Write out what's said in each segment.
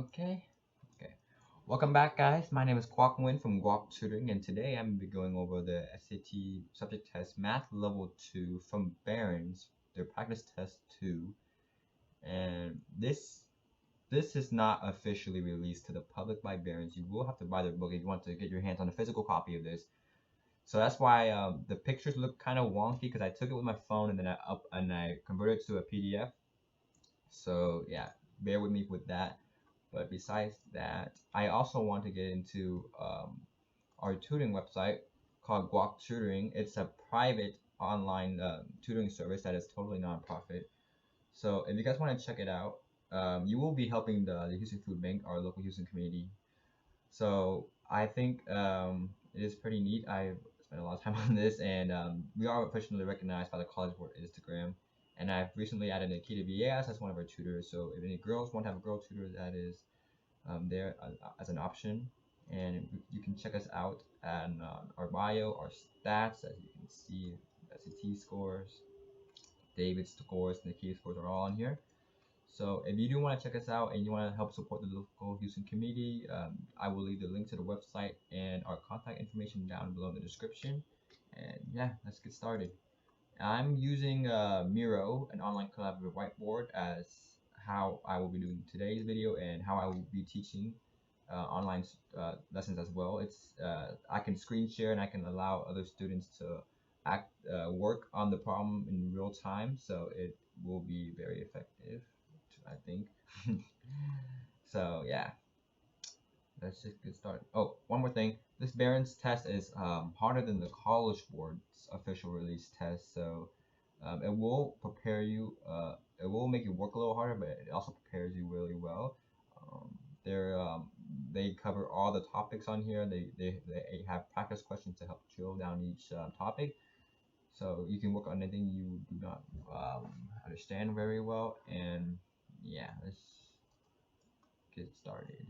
Okay. Okay. Welcome back, guys. My name is Guac from Guac Tutoring, and today I'm going to be going over the SAT Subject Test Math Level 2 from Barron's, their Practice Test 2. And this is not officially released to the public by Barron's. You will have to buy their book if you want to get your hands on a physical copy of this. So that's why the pictures look kind of wonky because I took it with my phone and then I converted it to a PDF. So yeah, bear with me with that. But besides that, I also want to get into our tutoring website called Guac Tutoring. It's a private online tutoring service that is totally nonprofit. So if you guys want to check it out, you will be helping the Houston Food Bank, our local Houston community. So I think it is pretty neat. I've spent a lot of time on this, and we are officially recognized by the College Board Instagram. And I've recently added Nikita Villegas as one of our tutors. So if any girls want to have a girl tutor, that is there as an option. And you can check us out on our bio, our stats, as you can see, SAT scores, David's scores, Nikita's scores are all on here. So if you do want to check us out and you want to help support the local Houston community, I will leave the link to the website and our contact information down below in the description. And yeah, let's get started. I'm using Miro, an online collaborative whiteboard, as how I will be doing today's video and how I will be teaching online lessons as well. It's I can screen share and I can allow other students to work on the problem in real time, so it will be very effective, I think. So yeah, let's just get started. Oh, one more thing. This Barron's test is harder than the College Board's official release test, so it will prepare you. It will make you work a little harder, but it also prepares you really well. They cover all the topics on here. They have practice questions to help drill down each topic, so you can work on anything you do not understand very well. And yeah, let's get started.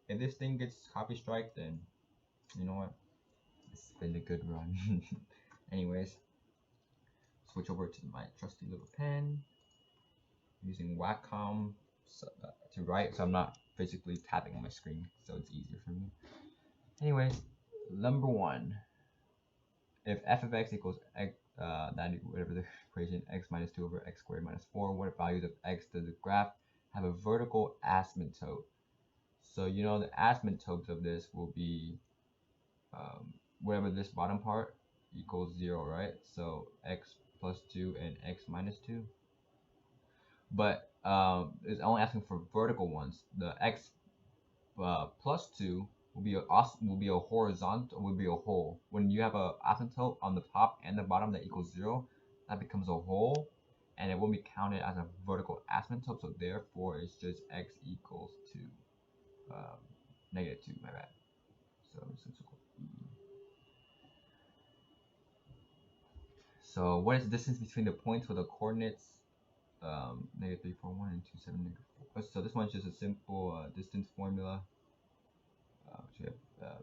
If this thing gets copy strike, then you know what? It's been a good run. Anyways, switch over to my trusty little pen. I'm using Wacom to write, so I'm not physically tapping on my screen, so it's easier for me. Anyways, number one, if f of x equals x, whatever the equation, x minus 2 over x squared minus 4, what values of x does the graph have a vertical asymptote? So you know the asymptotes of this will be whatever this bottom part equals 0, right? So x plus 2 and x minus 2. But it's only asking for vertical ones. The x plus 2 will be a horizontal, will be a hole. When you have a asymptote on the top and the bottom that equals 0, that becomes a hole, and it will be counted as a vertical asymptote. So therefore, it's just x equals to negative 2. My bad. So this is equal to e. So what is the distance between the points with the coordinates negative 3, 4, 1 and 2, 7, negative 4? So this one's just a simple distance formula. So we have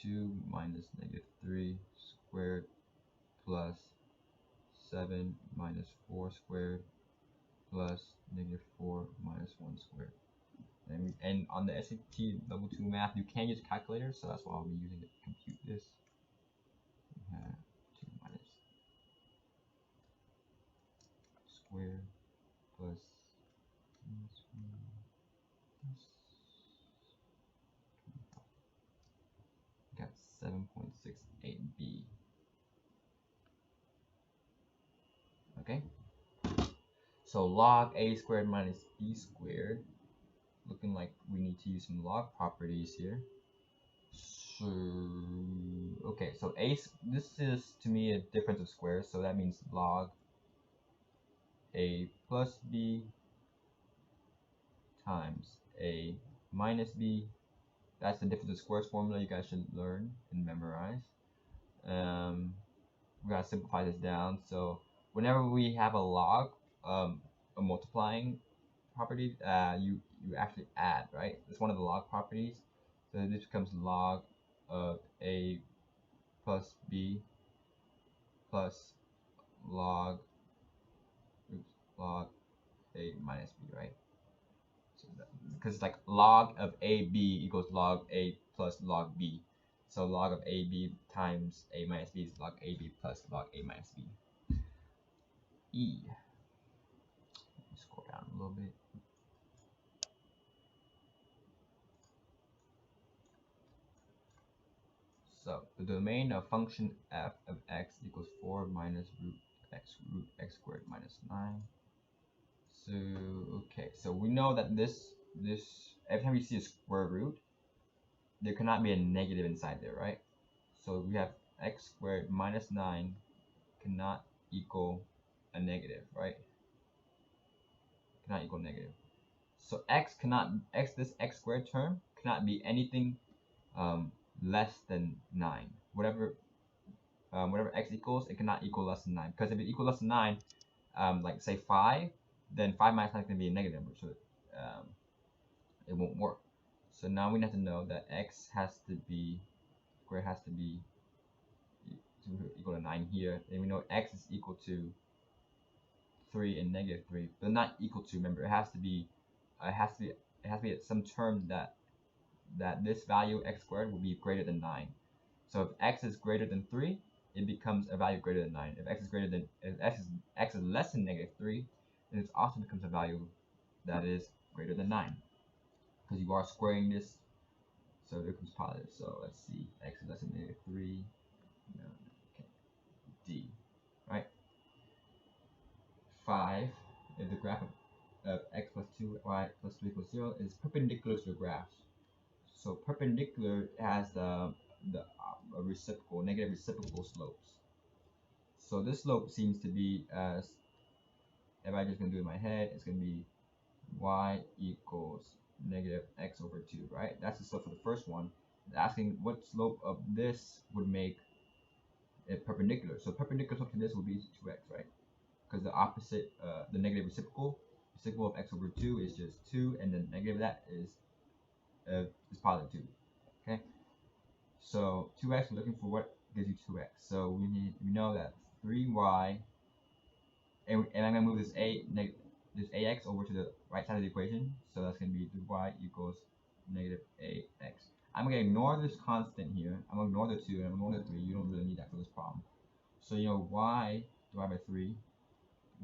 2 minus negative 3 squared plus 7 minus 4 squared plus negative 4 minus 1 squared. And on the SAT level 2 math, you can use calculators, so that's why I'll be using it to compute this. We have 2 minus squared plus got 7.68b. Okay, so log a squared minus b squared, looking like we need to use some log properties here. So okay, so this is to me a difference of squares, so that means log a plus b times a minus b. That's the difference of squares formula you guys should learn and memorize. We gotta simplify this down. So whenever we have a log, a multiplying property, you actually add, right? It's one of the log properties. So this becomes log of a plus b plus log a minus b, right? So because it's like log of AB equals log A plus log B. So log of AB times A minus B is log AB plus log A minus B. E. Let me scroll down a little bit. So the domain of function f of x equals 4 minus root x squared minus 9. So okay, so we know that this every time we see a square root, there cannot be a negative inside there, right? So we have x squared minus 9 cannot equal a negative, right? Cannot equal negative. So this x squared term cannot be anything less than 9. Whatever x equals, it cannot equal less than 9. Because if it equals less than 9, like say 5, then 5 minus 9 is going to be a negative number, so it won't work. So now we have to know that x has to be, square has to be equal to 9 here. And we know x is equal to 3 and negative 3, but not equal to. Remember, it has to be some term that this value x squared will be greater than 9. So if x is greater than 3, it becomes a value greater than 9. If x is less than negative 3, then it also becomes a value that is greater than 9. Because you are squaring this, so it becomes positive. So let's see, x is less than negative 3. No, okay. D, right? 5, if the graph of x plus 2y plus 3 equals 0 is perpendicular to the graphs. So perpendicular has the reciprocal, negative reciprocal slopes. So this slope seems to be, as if I just gonna do it in my head, it's gonna be y equals negative x over 2, right? That's the slope for the first one. It's asking what slope of this would make it perpendicular. So perpendicular slope to this would be 2x, right? Because the opposite, the negative reciprocal of x over 2 is just 2, and then negative of that is positive 2. Okay, so 2x, we're looking for what gives you 2x. So we know that 3y, and I'm gonna move this ax over to the right side of the equation. So that's gonna be 3y equals negative ax. I'm gonna ignore this constant here. I'm gonna ignore the 2 and I'm gonna ignore the 3. You don't really need that for this problem. So you know y divided by 3,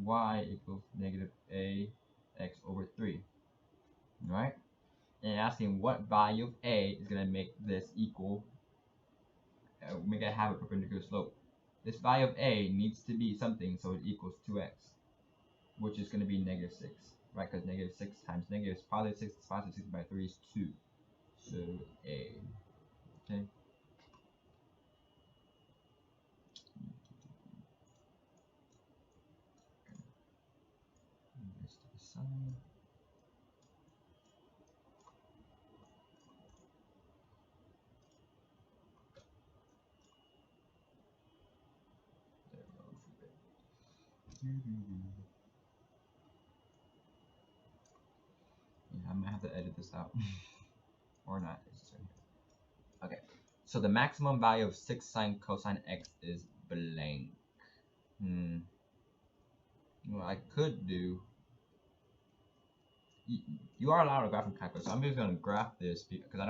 y equals negative ax over 3, right? And asking what value of a is going to make this equal, make it have a perpendicular slope. This value of a needs to be something so it equals 2x, which is going to be negative 6, right? Because negative 6 times negative is positive 6, positive 6 by 3 is 2. So a, okay. This to the side. Yeah, I'm gonna have to edit this out. Or not. It's just right here. Okay. So the maximum value of 6 sine cosine x is blank. What I could do, you are allowed to graph and calculate, so I'm just gonna graph this because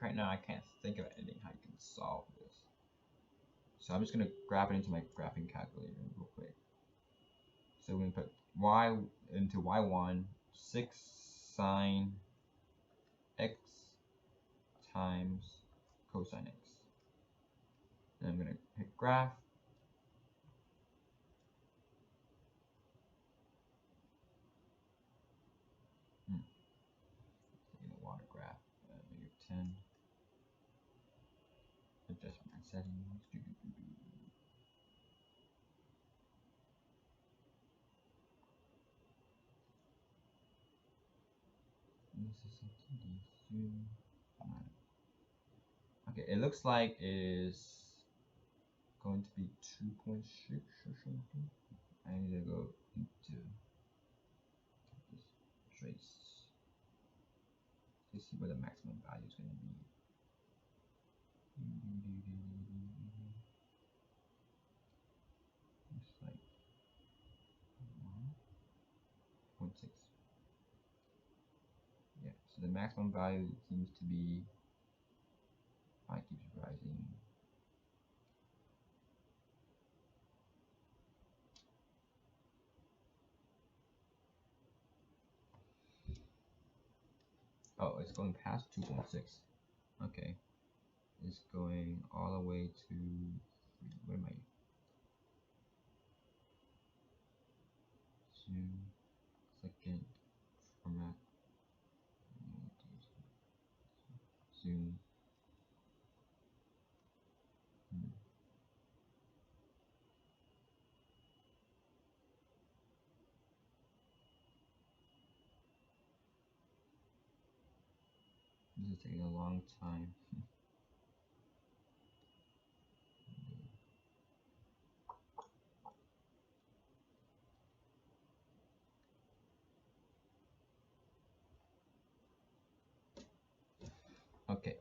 right now I can't think of anything how you can solve this. So I'm just gonna graph it into my graphing calculator real quick. So we're gonna put y into y1, 6 sine x times cosine x. Then I'm gonna hit graph. Water graph, -10. Adjust my settings. Okay, it looks like it is going to be 2.6 or something. I need to go into this trace to see what the maximum value is going to be. It's like 1.6. Yeah. so the maximum value seems to be, keeps rising. Oh, it's going past 2.6. Okay. It's going all the way to, where am I? Zoom, second, format, zoom. This is taking a long time. Okay,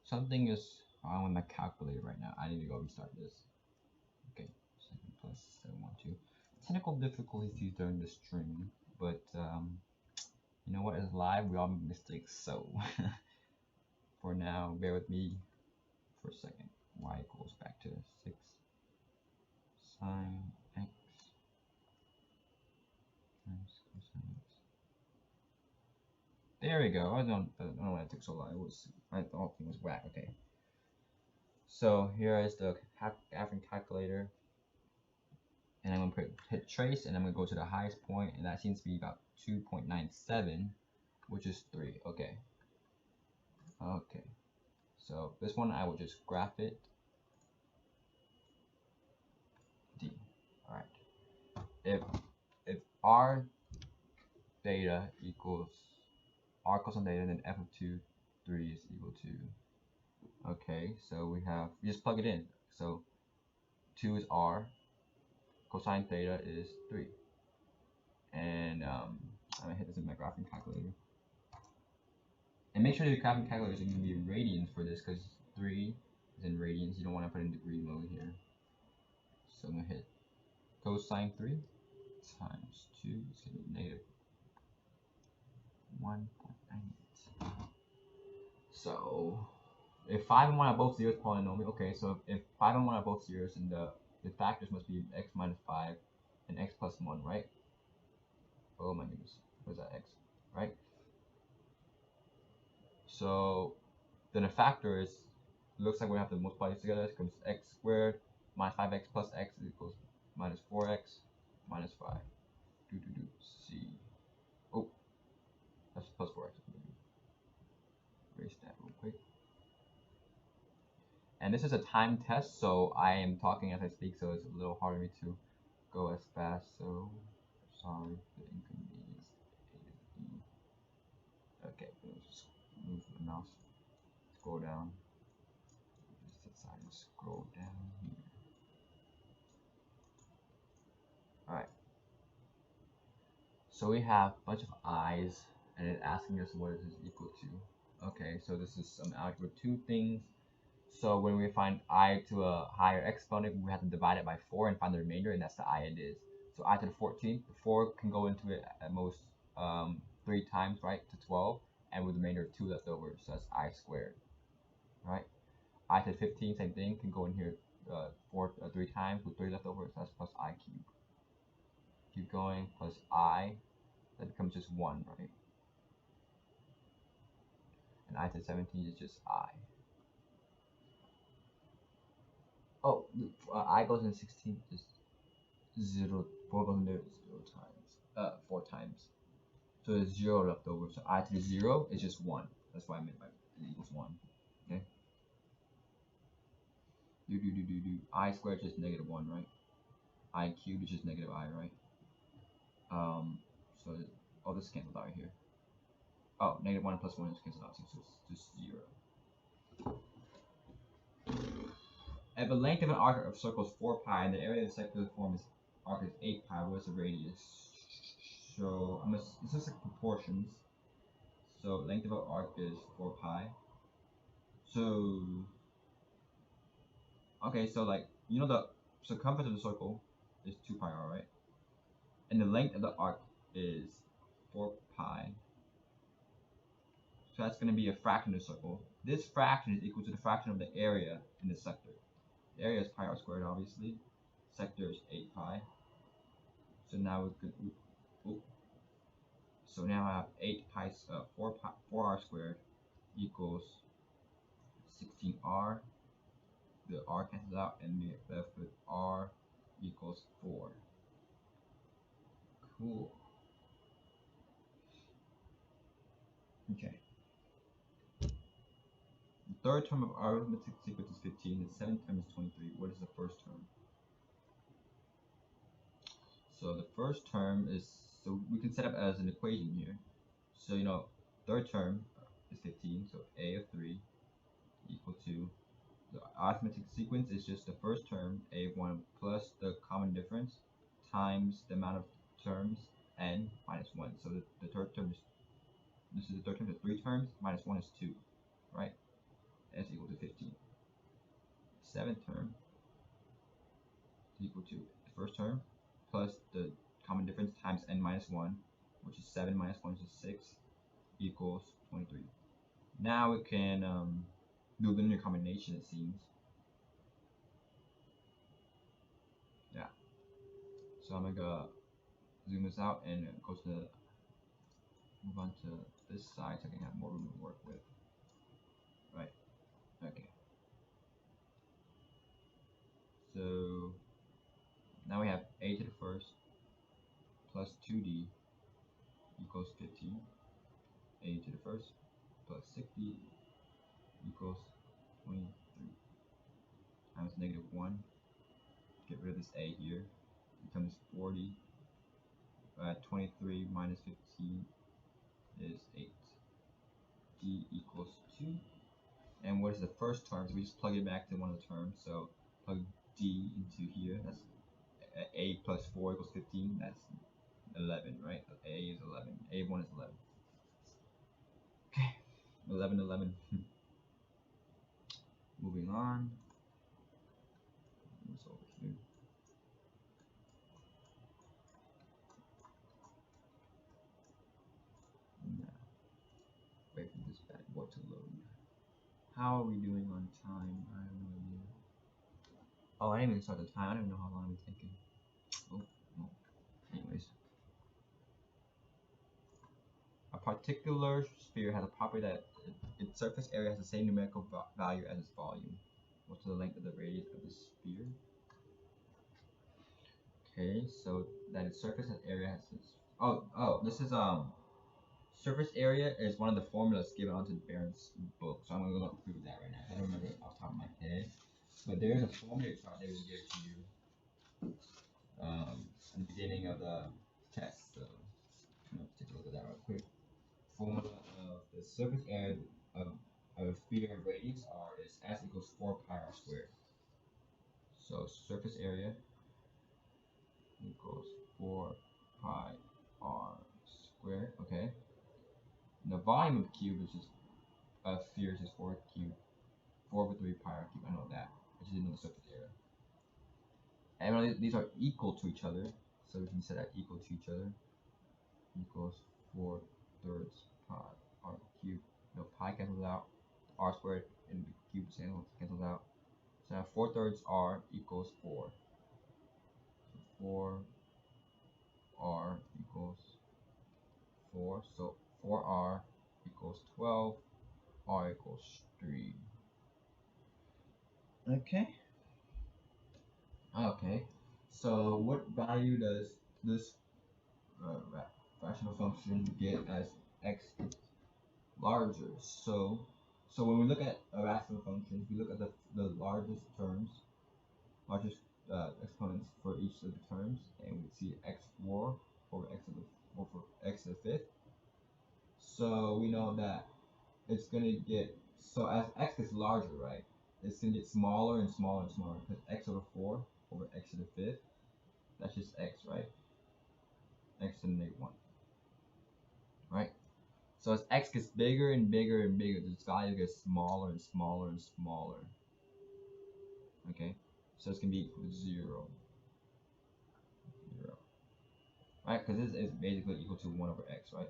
something is wrong with my calculator right now. I need to go restart this. Okay, 7+712. Technical difficulties during the stream, but you know what? It's live. We all make mistakes, so for now, bear with me for a second. Y equals back to 6 sine x times cosine x. There we go. I don't know why it took so long. I thought it was whack. Okay. So here is the graphing calculator, and I'm gonna hit trace, and I'm gonna go to the highest point, and that seems to be about 2.97, which is 3. Okay. Okay. So this one I will just graph it. D. All right. If r theta equals r cosine theta, then f of 2, 3 is equal to. Okay, so we just plug it in. So 2 is r, cosine theta is 3. And I'm gonna hit this in my graphing calculator. And make sure the graphing calculator is gonna be in radians for this, because 3 is in radians. You don't want to put in degree mode here. So I'm gonna hit cosine 3 times 2 is gonna be negative 1.98. So if 5 and 1 are both zeros, polynomial. Okay, so if 5 and 1 are both zeros, and the factors must be x minus 5 and x plus 1, right? Oh my goodness, where's that x, right? So then a factor is, looks like we have to multiply these together. It becomes x squared minus 5x plus x equals minus 4x minus 5. C. Oh, that's plus 4x. Erase that real quick. And this is a time test, so I am talking as I speak, so it's a little harder for me to go as fast. So sorry for the inconvenience. Okay, let's just move the mouse. Scroll down. Just decide to scroll down here. Alright. So we have a bunch of i's, and it's asking us what is this equal to. Okay, so this is some algebra 2 things. So when we find I to a higher exponent, we have to divide it by 4 and find the remainder, and that's the I it is. So I to the 14th, the 4 can go into it at most 3 times, right, to 12, and with the remainder of 2 left over, so that's I squared, right? I to the 15, same thing, can go in here 3 times with 3 left over, so that's plus I cubed. Keep going, plus I, that becomes just 1, right? And I to the 17 is just I. Oh, I goes in 16, just 0, 4 goes in there 0 times, 4 times. So there's 0 left over. So I to the 0 is just 1. That's why I meant by it equals 1. Okay? I squared is just negative 1, right? I cubed is just negative I, right? So all this cancels out right here. Oh, negative 1 plus 1 is cancelled out too, so it's just 0. If the length of an arc of circle is 4 pi and the area of the circular form is arc is 8 pi, what is the radius? So this is like proportions. So length of an arc is 4 pi. So okay, so like you know the circumference of the circle is 2 pi r, right? And the length of the arc is 4 pi. So that's going to be a fraction of the circle. This fraction is equal to the fraction of the area in the sector. The area is pi r squared, obviously. Sector is 8 pi. So now we could. So now I have 4r squared equals 16r. The r cancels out, and we are left with r equals 4. Cool. Okay. The third term of arithmetic sequence is 15. The seventh term is 23. What is the first term? So the first term is, so we can set up as an equation here. So third term is 15. So a of 3 equal to, the arithmetic sequence is just the first term, a of 1, plus the common difference times the amount of terms, n minus 1. So the third term is, this is the third term, so 3 terms, minus 1 is 2, right? That's equal to 15. Seventh term is equal to the first term plus the common difference times n minus 1, which is 7 minus 1 is 6, equals 23. Now we can do linear combination, it seems. Yeah. So I'm gonna zoom this out and go to move on to this side so I can have more room to work with. Right. Okay. So now we have a to the first plus 2d equals 15. A to the first plus 6d equals 23 times negative 1. Get rid of this a here. Becomes 40. 23 minus 15 is 8. D equals 2. And what is the first term? So we just plug it back to one of the terms. So plug d into here. That's a plus 4 equals 15. That's 11, right? A is 11. A1 is 11. Okay. 11, 11. Moving on. This over here. Now, wait for this bad boy to load. How are we doing on time? I have no idea. Oh, I didn't even start the time. I don't even know how long I'm taking. Oh, no. Anyways. A particular sphere has a property that its surface area has the same numerical value as its volume. What's the length of the radius of the sphere? Okay, so that its surface area has this. This is surface area is one of the formulas given onto Barron's book, so I'm gonna go through that right now. I don't remember it off the top of my head, but there is a formula chart they will give to you at the beginning of the test. So let's take a look at that real quick. Formula of the surface area of a sphere radius r is s equals 4 pi r squared. So surface area equals 4 pi r squared. Okay. And the volume of the cube, which is a sphere, is 4 cubed. 4 over 3 pi r cubed. I know that, which is another surface area. And these are equal to each other, so we can set that equal to each other. Equals 4 thirds pi r cubed. Pi cancels out. R squared and the cube cancels out. So now 4 thirds r equals 4. So 4r equals 4. So 4r equals 12. R equals 3. Okay. Okay. So what value does this rational function get as x is larger? So when we look at a rational function, we look at the largest terms, largest exponents for each of the terms, and we see x4 over x to the fifth. So we know that it's gonna get, so as x gets larger, right, it's gonna get smaller and smaller and smaller, because x over 4 over x to the fifth, that's just x, right? X to the negative 1, right? So as x gets bigger and bigger and bigger, this value gets smaller and smaller and smaller. Okay, so it's gonna be equal to 0. Right? Because this is basically equal to 1 over x, right?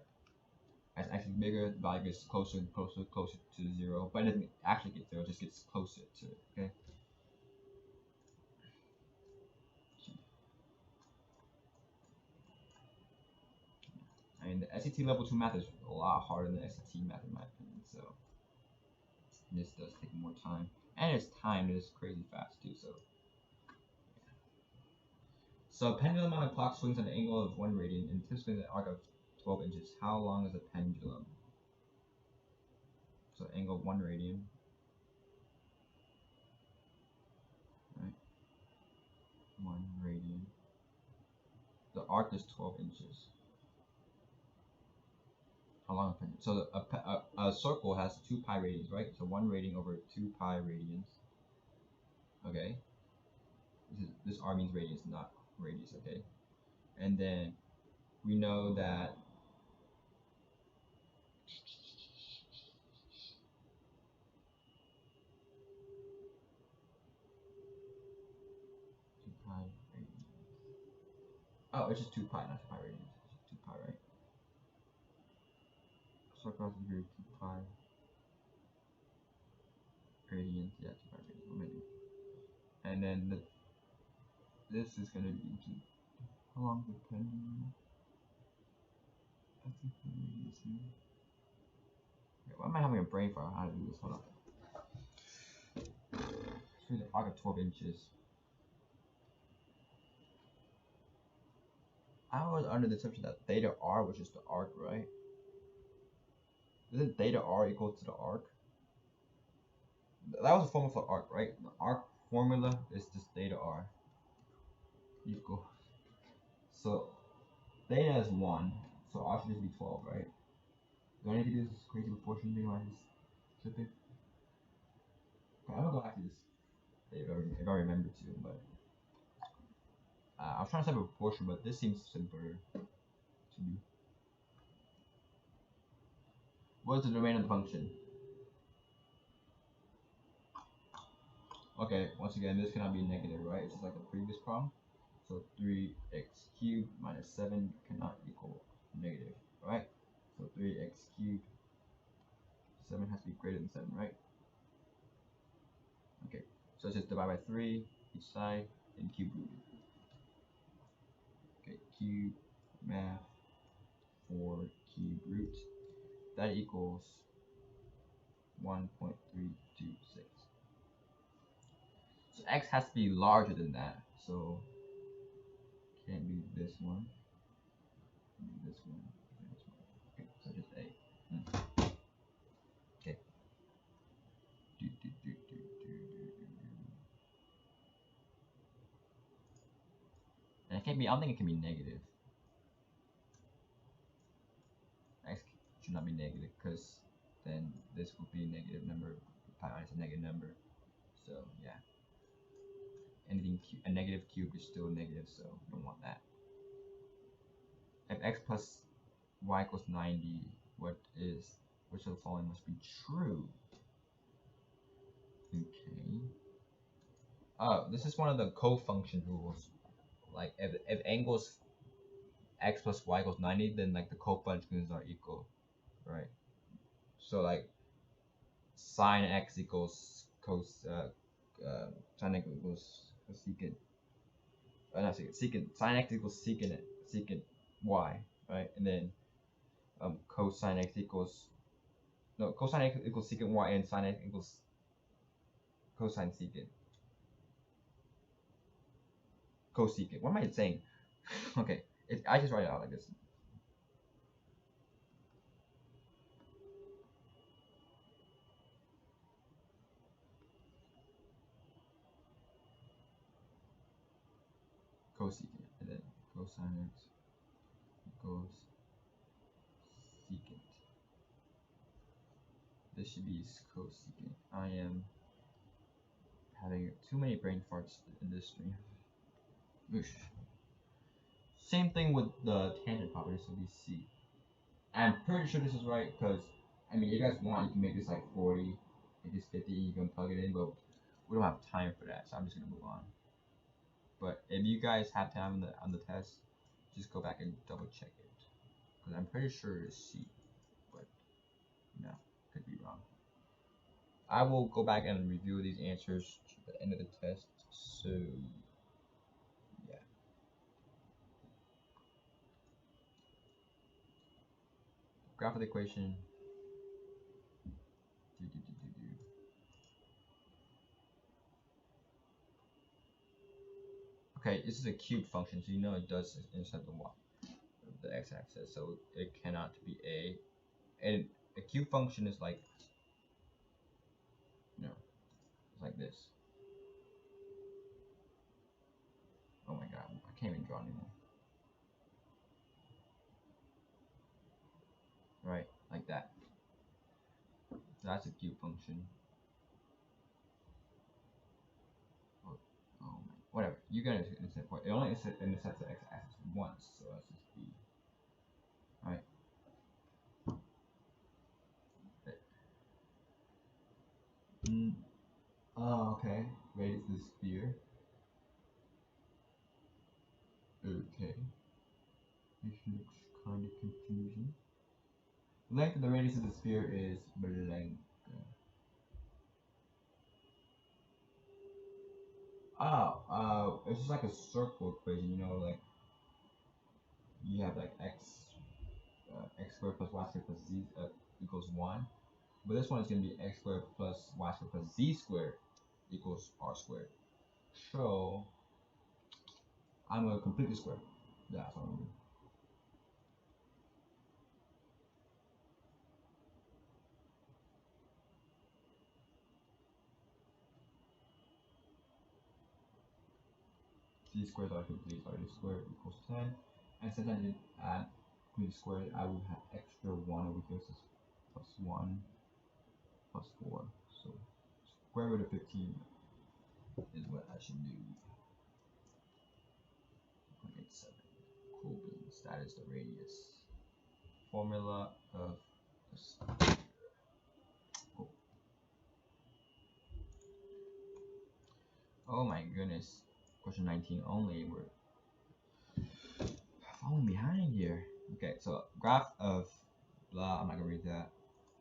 As x is bigger, the value gets closer and closer to 0, but it doesn't actually get 0, it just gets closer to it, okay? I mean, the SAT level 2 math is a lot harder than the SAT math in my opinion, so this does take more time. And its time is crazy fast too, so. So a pendulum on a clock swings at an angle of 1 radian and typically an arc of 12 inches. How long is a pendulum? So angle of 1 radian. Right? 1 radian. The arc is 12 inches. How long a pendulum? So a circle has 2 pi radians, right? So 1 radian over 2 pi radians. Okay. This r means radius, not radius, okay? And then we know that oh, it's just 2 pi, not 2 pi radians. It's just 2 pi, right? Circle has to be 2 pi radians. Yeah, 2 pi radians. What am I doing? And then this is going to be how long is the pendulum? I think the radius here. Okay, why am I having a brain fart? How to do this? Hold on. Here's an arc of 12 inches. I was under the assumption that theta r was just the arc, right? Isn't theta r equal to the arc? That was a formula for arc, right? The arc formula is just theta r equal. So theta is 1, so r should just be 12, right? Do I need to do this crazy proportion thing while I just flip it? Okay, I'm gonna go back to this if I remember to, but I was trying to set a proportion, but this seems simpler to me. What is the domain of the function? Okay, once again, this cannot be negative, right? It's just like the previous problem. So 3x cubed minus 7 cannot equal negative, right? So 3x cubed, 7 has to be greater than 7, right? Okay, so it's just divide by 3 each side and cube root it. Okay, cube math 4 cube root, that equals 1.326. So x has to be larger than that, so can't be this one, this one, this one. Okay, so just a. Okay. And it can't be. I don't think it can be negative. X should not be negative because then this would be a negative number. Pi minus a negative number. So yeah. Anything a negative cube is still negative, so we don't want that. If x plus y equals 90, which of the following must be true? Okay. Oh, this is one of the co-function rules. Like if angles x plus y equals 90, then like the co-functions are equal, right? So like sine x equals sine x equals secant. Not secant. Sine x equals secant y, right? And then cosine x equals cosine x equals secant y, and sine x equals cosine secant. Cosecant. What am I saying? Okay, I just write it out like this. Cosecant, and then cosine x equals secant. This should be cosecant. I am having too many brain farts in this stream. Oosh. Same thing with the tangent property, so be C. I'm pretty sure this is right because, I mean, if you guys want, you can make this like 40, make this 50, you can plug it in, but we don't have time for that, so I'm just gonna move on. But if you guys have time on the test, just go back and double check it, because I'm pretty sure it's C. I will go back and review these answers at the end of the test. So yeah. Graph of the equation. Okay, this is a cube function, so you know it does intercept the x-axis, so it cannot be a. And a cube function is like, it's like this. Oh my god, I can't even draw anymore. Right, like that. So that's a cube function. Oh my, whatever. You gotta intercept point. It only intercepts the x-axis once, so that's just b. Alright. Oh, okay. Radius of the sphere. Okay. This looks kind of confusing. The length of the radius of the sphere is blank. It's just like a circle equation, you know, like you have like x squared plus y squared plus z equals 1. But this one is going to be x squared plus y squared plus z squared equals r squared. So I'm going to complete the square. That's what I'm going to do. Z squared I complete already squared equals 10. And since I didn't add complete squared, I will have extra 1 over here, so plus 1 plus 4. So square root of 15 is what I should do. 0.87. Cool beans. That is the radius. Formula of the sphere. Cool. Oh my goodness. Question 19 only. We're falling behind here. Okay, so graph of blah, I'm not gonna read that,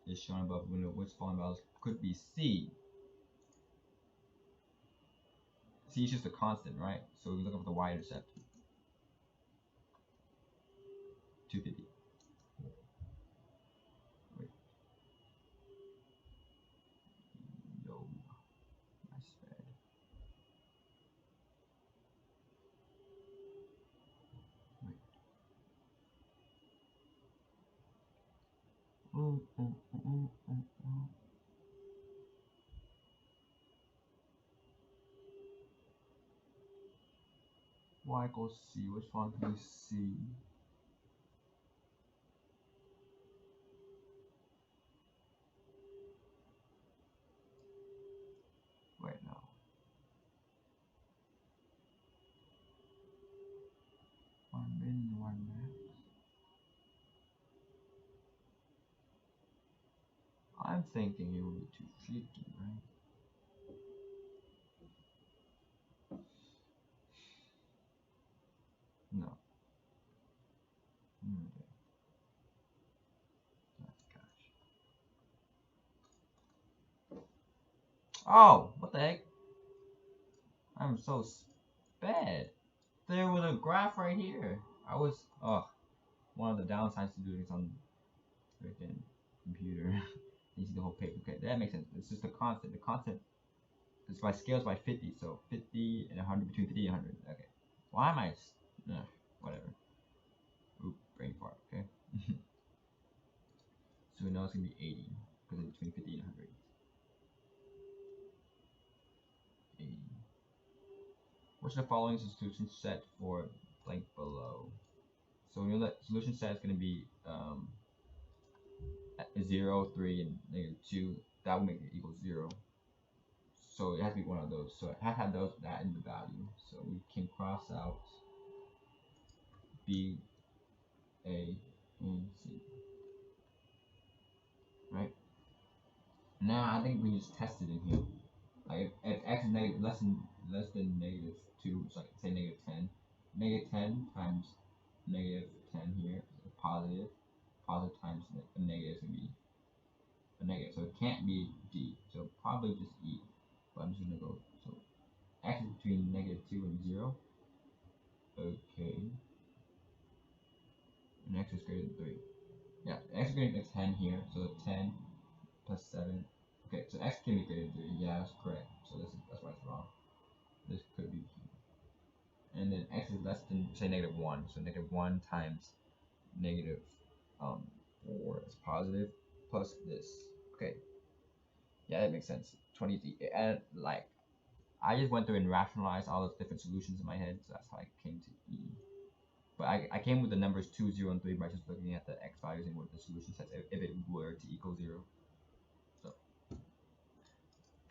is shown above window which following values could be C. C is just a constant, right? So we look up the y-intercept. 250. Wait. Yo, nice spread. Wait. Y equals C. Which one can we see? Wait, no. One min, one max. I'm thinking it would be 250, right? No. Okay. Gosh. Oh, what the heck? I'm so sped. There was a graph right here. I was, one of the downsides to doing this on freaking computer. You see the whole page. Okay, that makes sense. It's just a constant. The constant is by scales by 50. So 50 and 100, between 50 and 100. Okay. Why am I? Whatever. Oop, brain fart. Okay. So we know it's gonna be 80 because it's between 50 and 100. 80. Which of the following is the solution set for blank below? So we know that solution set is gonna be 0, 3, and -2. That will make it equal 0. So it has to be one of those. So it has to have that in the value. So we can cross out B, A, and C. Right? Now I think we just test it in here. Like if x is less than -2, so I can say -10. -10 times -10 here is positive. Positive times a negative is gonna be negative, so it can't be D. So probably just E. But I'm just gonna go. So x is between -2 and 0. Okay. And x is greater than 3. Yeah, x is greater than 10 here. So 10 plus 7. Okay, so x can be greater than 3. Yeah, that's correct. So that's why it's wrong. This could be. And then x is less than, say, -1. So -1 times negative 4 is positive plus this. Okay. Yeah, that makes sense. 20 is E. And like, I just went through and rationalized all those different solutions in my head, so that's how I came to E. But I came with the numbers 2, 0, and 3 by just looking at the x values and what the solution says if it were to equal 0. So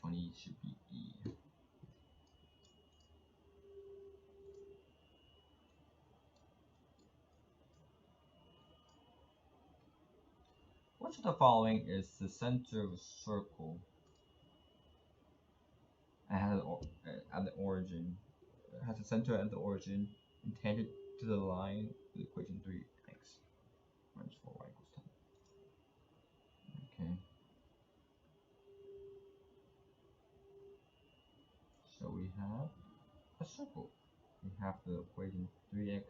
20 should be E. Which of the following is the center of a circle and has at the origin? It has a center at the origin and tangent to the line with equation 3x minus 4y equals 10. Okay. So we have a circle. We have the equation 3x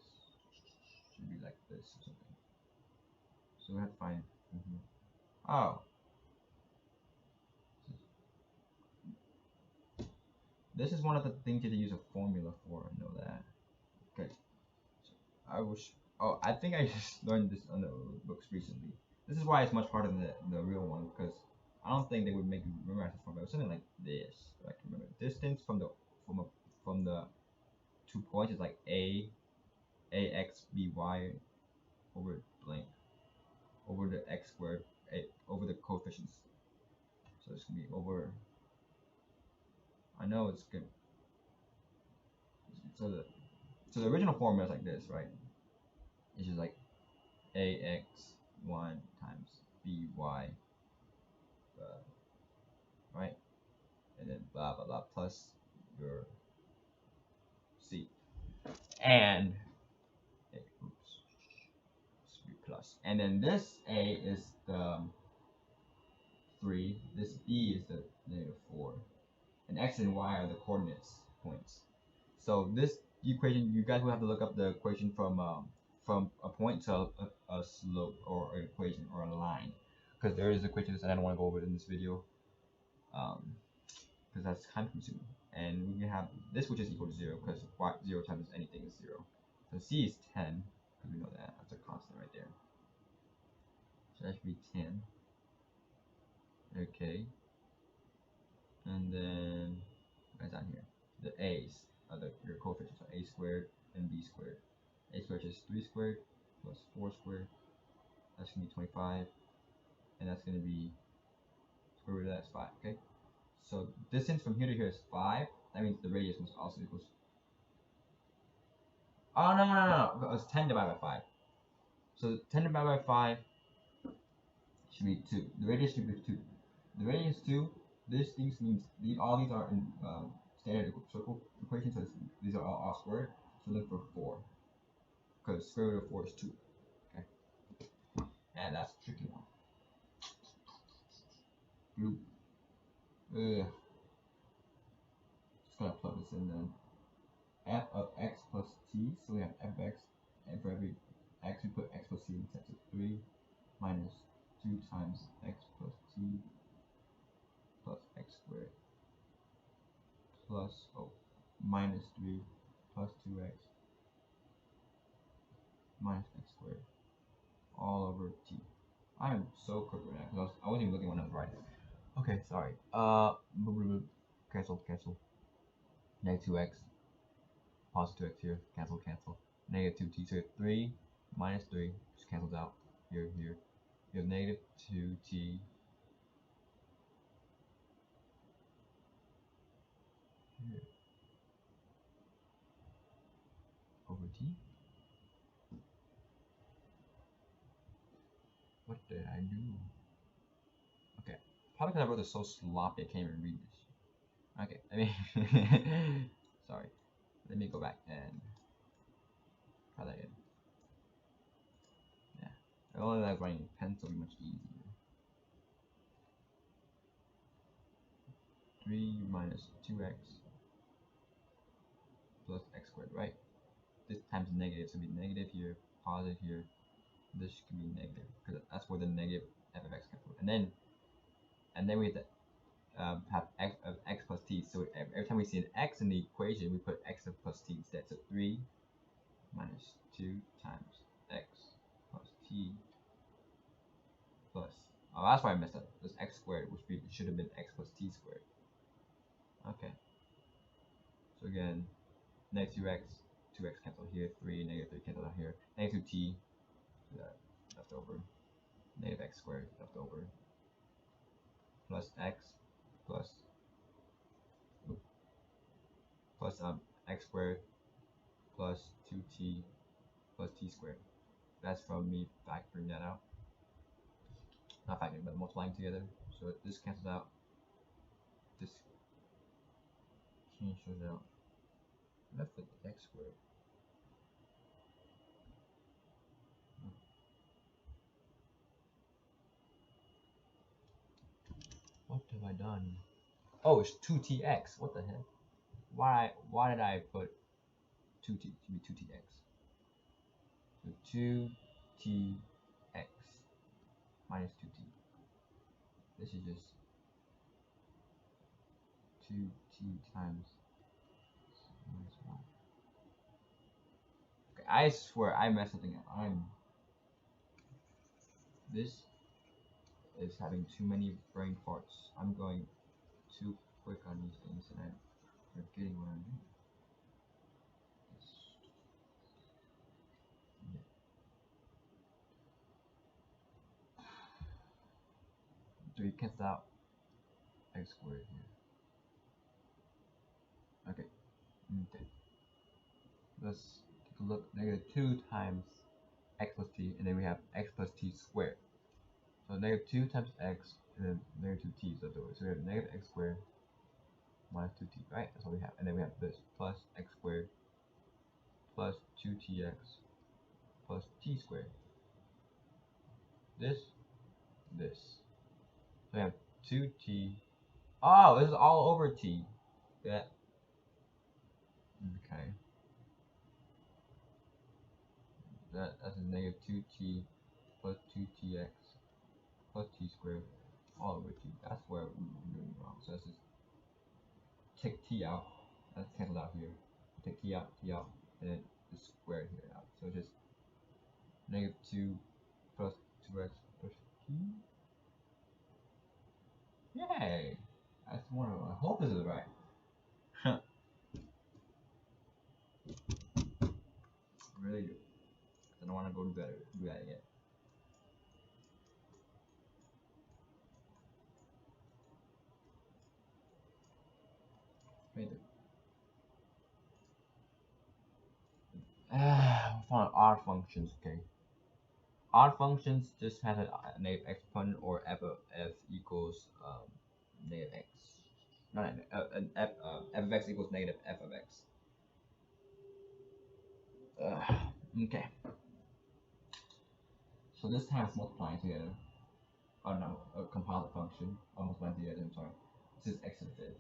should be like this or something. So we have to find. Oh, this is one of the things you have to use a formula for. I know that. Okay. So I wish. Oh, I think I just learned this on the books recently. This is why it's much harder than the real one, because I don't think they would make you memorize this formula. It was something like this. I can remember. Distance from the 2 points is like ax by over blank over the x squared over the coefficients. So it's gonna be over. I know it's good. So the original formula is like this, right? It's just like ax1 times by, right? And then blah blah blah plus your c. And oops, plus. And then this a is the 3. This b is the -4. And x and y are the coordinates points. So this equation, you guys will have to look up the equation from a point to a slope or an equation or a line, because there is equations that I don't want to go over in this video, because that's time consuming. And we have this, which is equal to 0, because 0 times anything is 0. So c is 10, because we know that that's a constant right there. So that should be 10. Okay. And then what's down here? The a's are your coefficients are a squared and b squared. A squared is 3 squared plus 4 squared. That's gonna be 25, and that's gonna be square root of that's 5. Okay. So distance from here to here is 5. That means the radius must also equals. Oh no! It's 10 divided by 5. So 10 divided by 5 should be 2. The radius should be 2. The radius 2. This things means all these are in standard circle equations. So these are all squared. So look for 4, because square root of 4 is 2. Okay, and that's a tricky one. Just gonna plug this in then. F of x plus t. So we have f of x, and for every x we put x plus t in sets of 3 minus 2 times x plus t plus x squared plus minus 3 plus 2x minus x squared all over t. I am so quick right now because I wasn't even looking when I was writing. Okay, sorry. Cancel. Negative 2x. Positive 2x here. Cancel. Negative 2t. So 3 minus 3 just cancels out. Here. You have negative 2t. Here. Over t. What did I do? Okay. Probably because I wrote this so sloppy I can't even read this. Okay, I mean, sorry. Let me go back and try that again. Yeah. I only like writing pencil be much easier. 3 minus 2x plus x squared, right? This times negative, so it'll be negative here, positive here. This can be negative because that's where the negative f of x comes from. And then we have to have x of x plus t. So every time we see an x in the equation, we put x of plus t instead. So 3 minus 2 times x plus t plus, oh, that's why I messed up. This x squared, which should have been x plus t squared. Okay. So again, negative 2x cancel here, 3, negative 3 cancel out here, negative t, so that left over, negative x squared left over, plus x plus x squared plus 2t plus t squared. That's from me factoring that out. Not factoring, but multiplying together. So this cancels out. This cancels out. Left with x squared. What have I done? Oh, it's 2tx. What the heck? Why did I put 2t? It should be 2tx. So 2tx minus 2t. This is just 2t times minus 1. Okay, I swear I messed something up. This is having too many brain farts. I'm going too quick on these things and I'm forgetting what I'm doing. 3 cancels out x squared here. Okay. Let's take a look. Negative 2 times x plus t, and then we have x plus t squared. So negative 2 times x, and then negative 2t is left over. So we have negative x squared minus 2t, right? That's what we have. And then we have this plus x squared plus 2tx plus t squared. This. So we have 2t. Oh, this is all over t. Yeah. Okay. That's a negative 2t plus 2tx plus t squared all over t. That's where we're doing wrong. So let's just take t out. That's canceled out here. Take t out, and then the square here out. So just negative 2 plus 2x plus t. Yay! That's wonderful. I hope this is right. Really do. I don't want to go to bed do that yet. Wait. We found odd functions. Okay. Odd functions just has a negative exponent or f of f equals negative x. Not f of x equals negative f of x. Okay. So this time it's multiplying together. Oh no, a composite function. Multiplying together. I'm sorry. This is x to the fifth.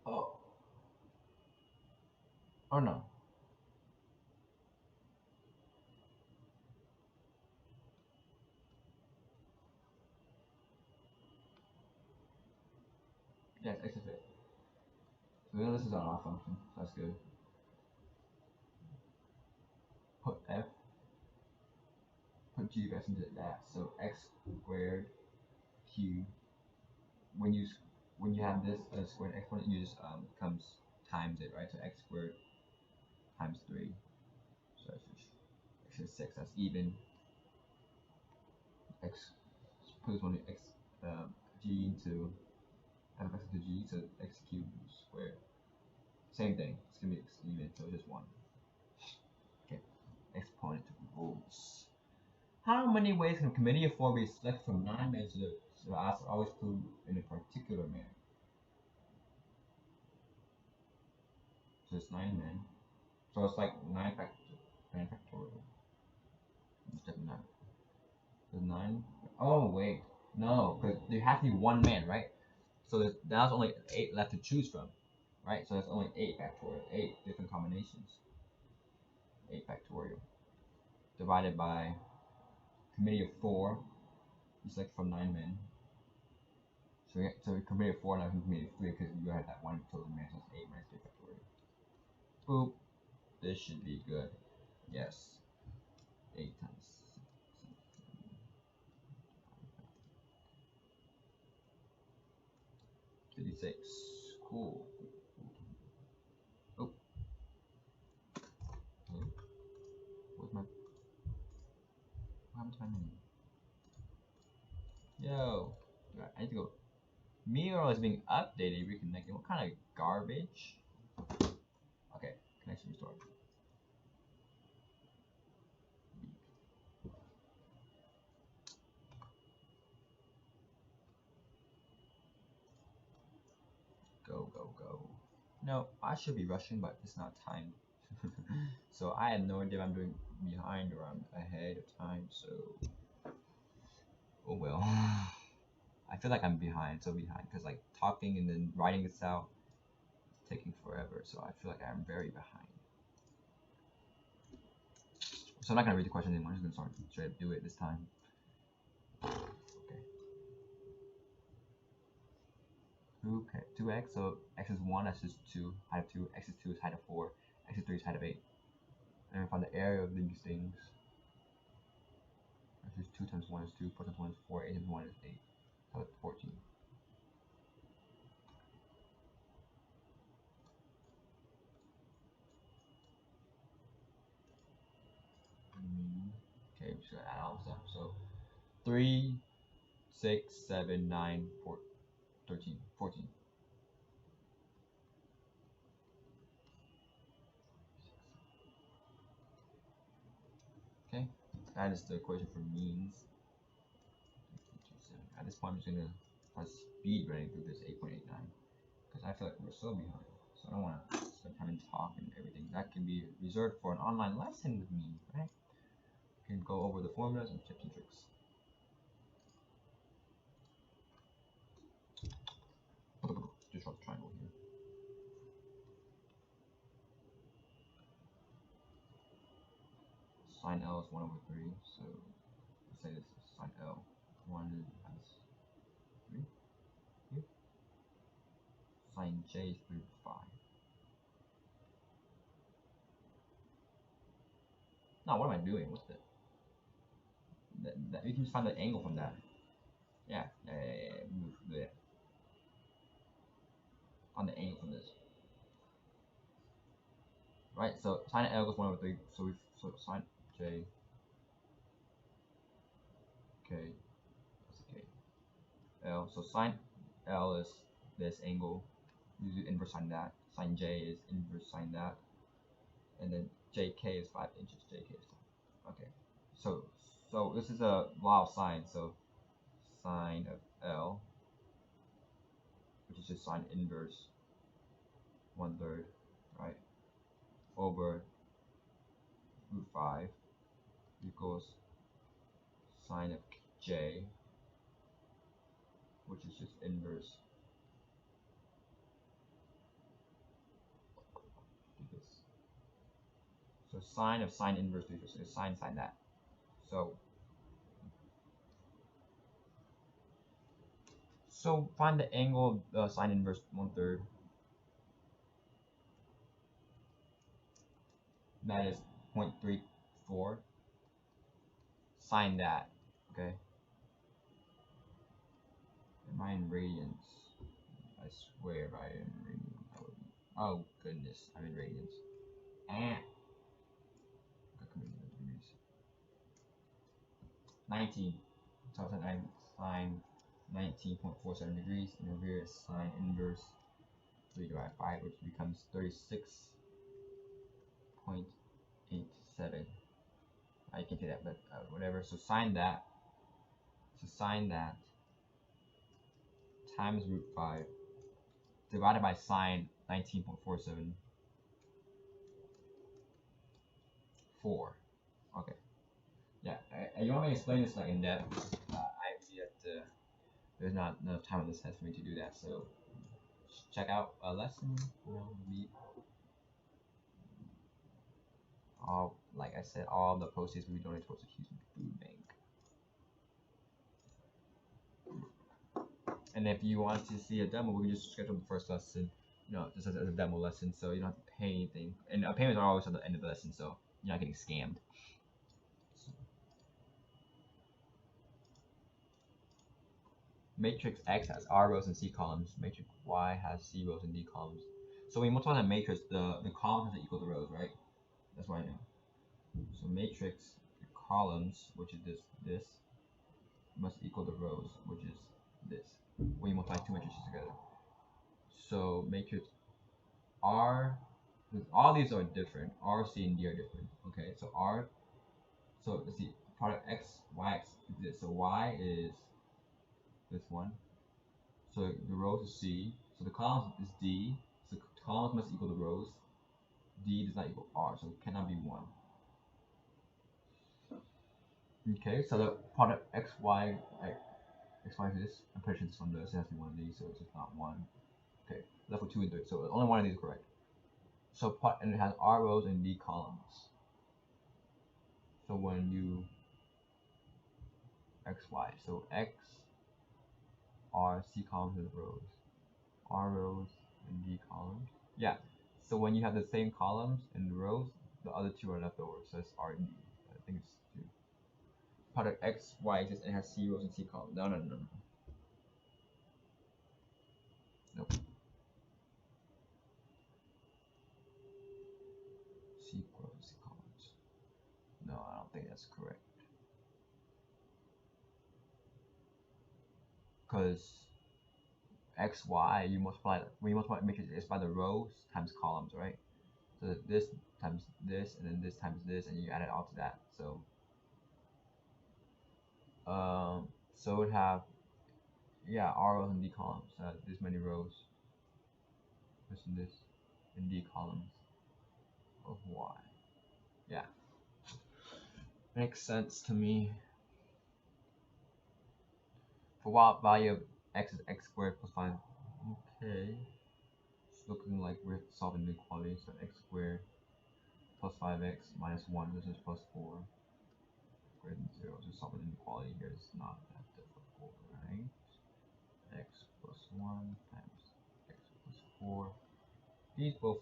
Oh. Oh no. Yes, x to the fifth. So we know this is an odd function. So that's good. Put f. Put g back into that. So x squared cubed. When you have this squared exponent, you just comes times it, right? So x squared times 3. So that's just x is 6. That's even. X. Put this one in x g into f of x into g. So x cubed squared. Same thing. It's gonna be x even. So just 1. Okay. Exponent rules. How many ways can a committee of 4 be selected from 9 men so as to always prove in a particular manner? So it's 9 men. So it's like 9 factorial. Step 9. So 9. Oh, wait. No, because there has to be one man, right? So there's only 8 left to choose from, right? So that's only 8 factorial, 8 different combinations. 8 factorial divided by committee of 4. You select from 9 men. So we committee of 4 now committee of 3 because you had that one total man, so that's 8 minus 3 factorial. Boop. This should be good. Yes. 8 times 56. Cool. Oh. Hello? Where's my... What happened to my menu? Yo. I need to go. Miro is being updated, reconnected. What kind of garbage? Okay, connection restored. Go, go, go. No, I should be rushing, but it's not time. So I have no idea if I'm doing behind or I'm ahead of time, so... Oh well. I feel like I'm behind, because like talking and then writing this out is taking forever, so I feel like I'm very behind. So I'm not gonna read the question anymore, I'm just gonna start straight up do it this time. Okay, 2x, so x is 1, that's just 2, height of 2, x is 2 is height of 4, x is 3 is height of 8. And we find the area of these things. X is 2 times 1 is 2, 4 times 1 is 4, 8 times 1 is 8. So it's 14. Okay, we should add all this up. So 3, 6, 7, 9, 4, 13, 14. Okay, that is the equation for means. At this point, I'm just gonna try speed running through this 8.89 because I feel like we're so behind. So I don't want to spend time and talk and everything. That can be reserved for an online lesson with me, right? You can go over the formulas and tips and tricks. Just draw the triangle here. Sine L is 1 over 3, so let's say this is sine L. 1 times 3 here. Sine J is 3 over 5. Now, what am I doing? What's that? You can just find the angle from that. Yeah, move there. Find the angle from this. Right, so sine L goes 1 over 3, so sine J, K, that's K, L, so sine L is this angle, you do inverse sine that, sine J is inverse sine that, and then JK is 5 inches, JK is 5. Okay, so this is a law of sine, so sine of L, which is just sine inverse 1/3, right, over root 5 equals sine of J, which is just inverse this. So sine of sine inverse 3 is sine that. So find the angle of sine inverse 1/3. That is 0.34. Sine that. Okay. Am I in radians? I swear if I am in radians. Oh goodness, I'm in radians. And 19. So I'm sine 19.47 degrees, and over here is sine inverse 3 divided by 5, which becomes 36.87. I can say that, but whatever. So sine that. So sine that times root 5 divided by sine 19.47. 4. Okay. Yeah. You want me to explain this like in depth? I yet to there's not enough time on this test for me to do that. So check out a lesson. Meet all, like I said, all the proceeds will be donated towards the Houston Food Bank. And if you want to see a demo, we can just schedule the first lesson, just as a demo lesson, so you don't have to pay anything. And payments are always at the end of the lesson, so you're not getting scammed. Matrix X has R rows and C columns. Matrix Y has C rows and D columns. So when you multiply that matrix, the columns have to equal the rows, right? That's what I know. So matrix columns, which is this, must equal the rows, which is this, when you multiply two matrices together. So matrix R, all these are different. R, C, and D are different. Okay, so so let's see, product X, Y, X is this. So Y is this one. So the rows is C. So the columns is D. So the columns must equal the rows. D does not equal R, so it cannot be 1. Okay, so the product X, Y is this. I'm pretty sure this one does. It has to be one of these, so it's just not 1. Okay, left with 2 and 3. So only one of these is correct. So and it has R rows and D columns. So when you X, Y, so X, R, C columns and rows, R rows and D columns. Yeah. So when you have the same columns and rows, the other two are left over. So it's R and D. I think it's 2. Product X, Y exists and has C rows and C columns. No. Nope. C rows, C columns. No, I don't think that's correct. Because X, Y, when you multiply matrix, it's by the rows times columns, right? So this times this, and then this times this, and you add it all to that. So it would have, R rows and D columns. This many rows, this and this, and D columns of Y. Yeah, makes sense to me. For y value of x is x squared plus 5. Okay, it's looking like we're solving inequality. So x squared plus 5x minus 1, this is plus 4 greater than 0. So solving inequality here is not that difficult, right? X plus 1 times x plus 4. These both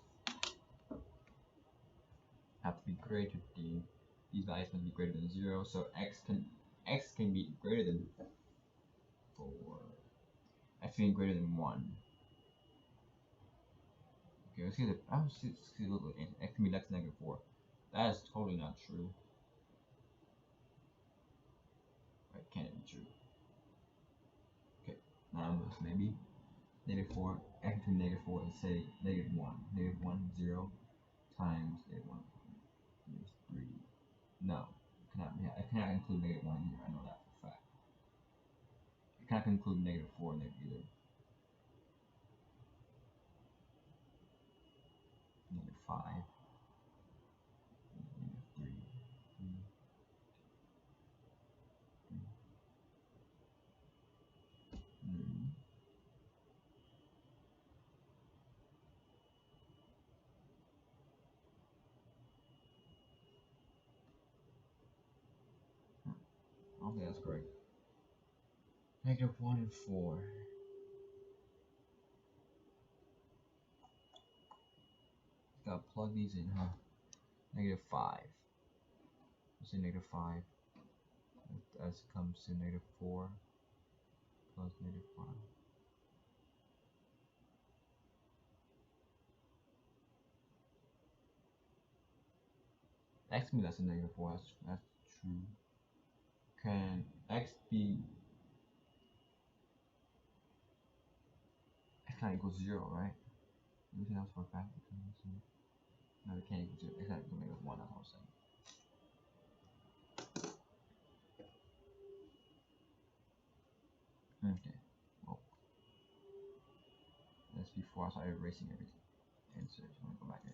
have to be greater than, these values must be greater than 0. So x can be greater than 4. X can be greater than 1. Okay, let's see the little x can be less than -4. That is totally not true. Right, can it be true? Okay, now maybe -4, x between -4 and say -1. -1, 0 times -1 is 3. No, I cannot include -1 here. I know that for a fact. I cannot include -4 in there either. -5. -3. I don't think that's correct. -1 and 4. Gotta plug these in, huh? -5. Let's say -5. As comes to -4 plus -5. X can be less than -4. That's true. Can x be x not equals 0, right? Anything else for a fact? No, it can't equal 0. X not equal -1. That's what I'm saying. Okay. Well, that's before I started erasing everything. Answers. I'm gonna go back in.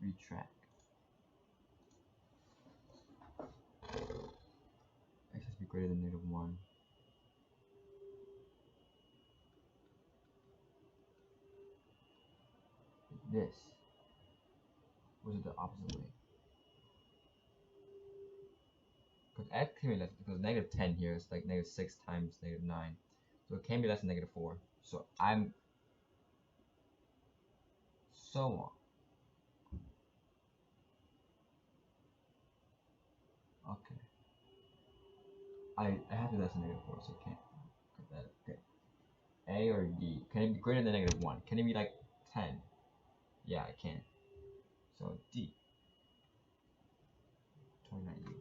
Retract. X has to be greater than -1. this. Was it the opposite way? Because x can be less, because negative 10 here is like negative 6 times negative 9. So it can be less than negative 4. So I'm so on. Okay. I have to be less than negative 4, so I can't put that. Okay. A or D. Can it be greater than negative 1? Can it be like 10? Yeah, I can. So D. 29U.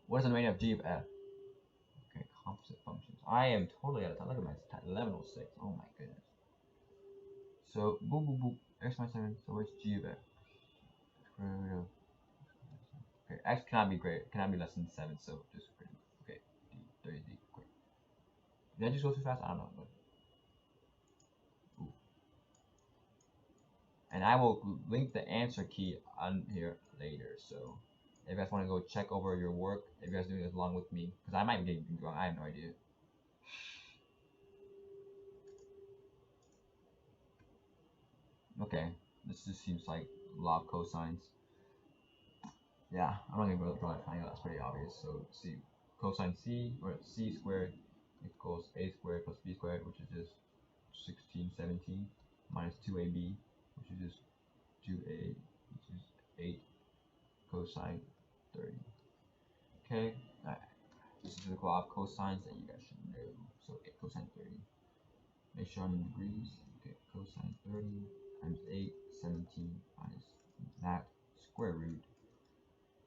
What is the domain of G of F? Okay, composite functions. I am totally out of time. Look at my 1106. Oh my goodness. So boop boop boop. X minus 7. So what's G of F? Okay, X cannot be greater. Cannot be less than 7. So just okay. D. 30D. Quick. Did I just go too fast? I don't know. But ooh. And I will link the answer key on here later. So if you guys want to go check over your work, if you guys doing this along with me, because I might be getting things wrong. I have no idea. Okay, this just seems like law of cosines. Yeah, I'm not gonna go draw that triangle. That's pretty obvious. So see, cosine C or C squared equals A squared plus B squared, which is just 16, 17 minus 2AB, which is just 2A, which is 8 cosine 30. Okay, this is the law of cosines that you guys should know. So 8 cosine 30. Make sure I'm in degrees. Okay, cosine 30 times 8, 17 minus that square root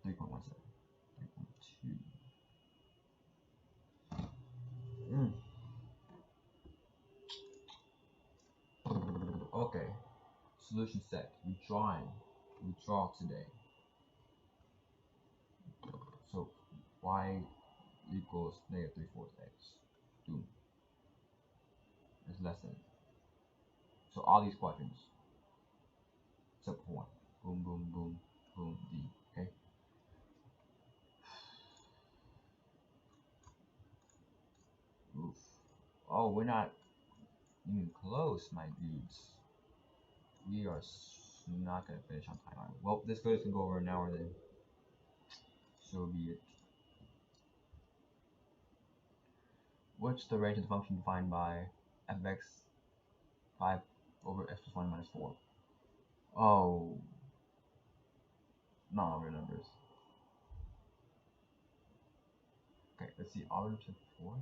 3.17. 3.2. Okay. Solution set. We draw today. So y equals negative 3/4 x. Boom. It's less than. So all these quadrants. Except for one. Boom, boom, boom, boom, D. Okay. Oof. Oh, we're not even close, my dudes. We are not gonna finish on time. Well, this video is gonna go over an hour then. So be it. What's the range of the function defined by f of x 5 over x plus 1 minus 4? Oh, not all real numbers. Okay, let's see. All of 4.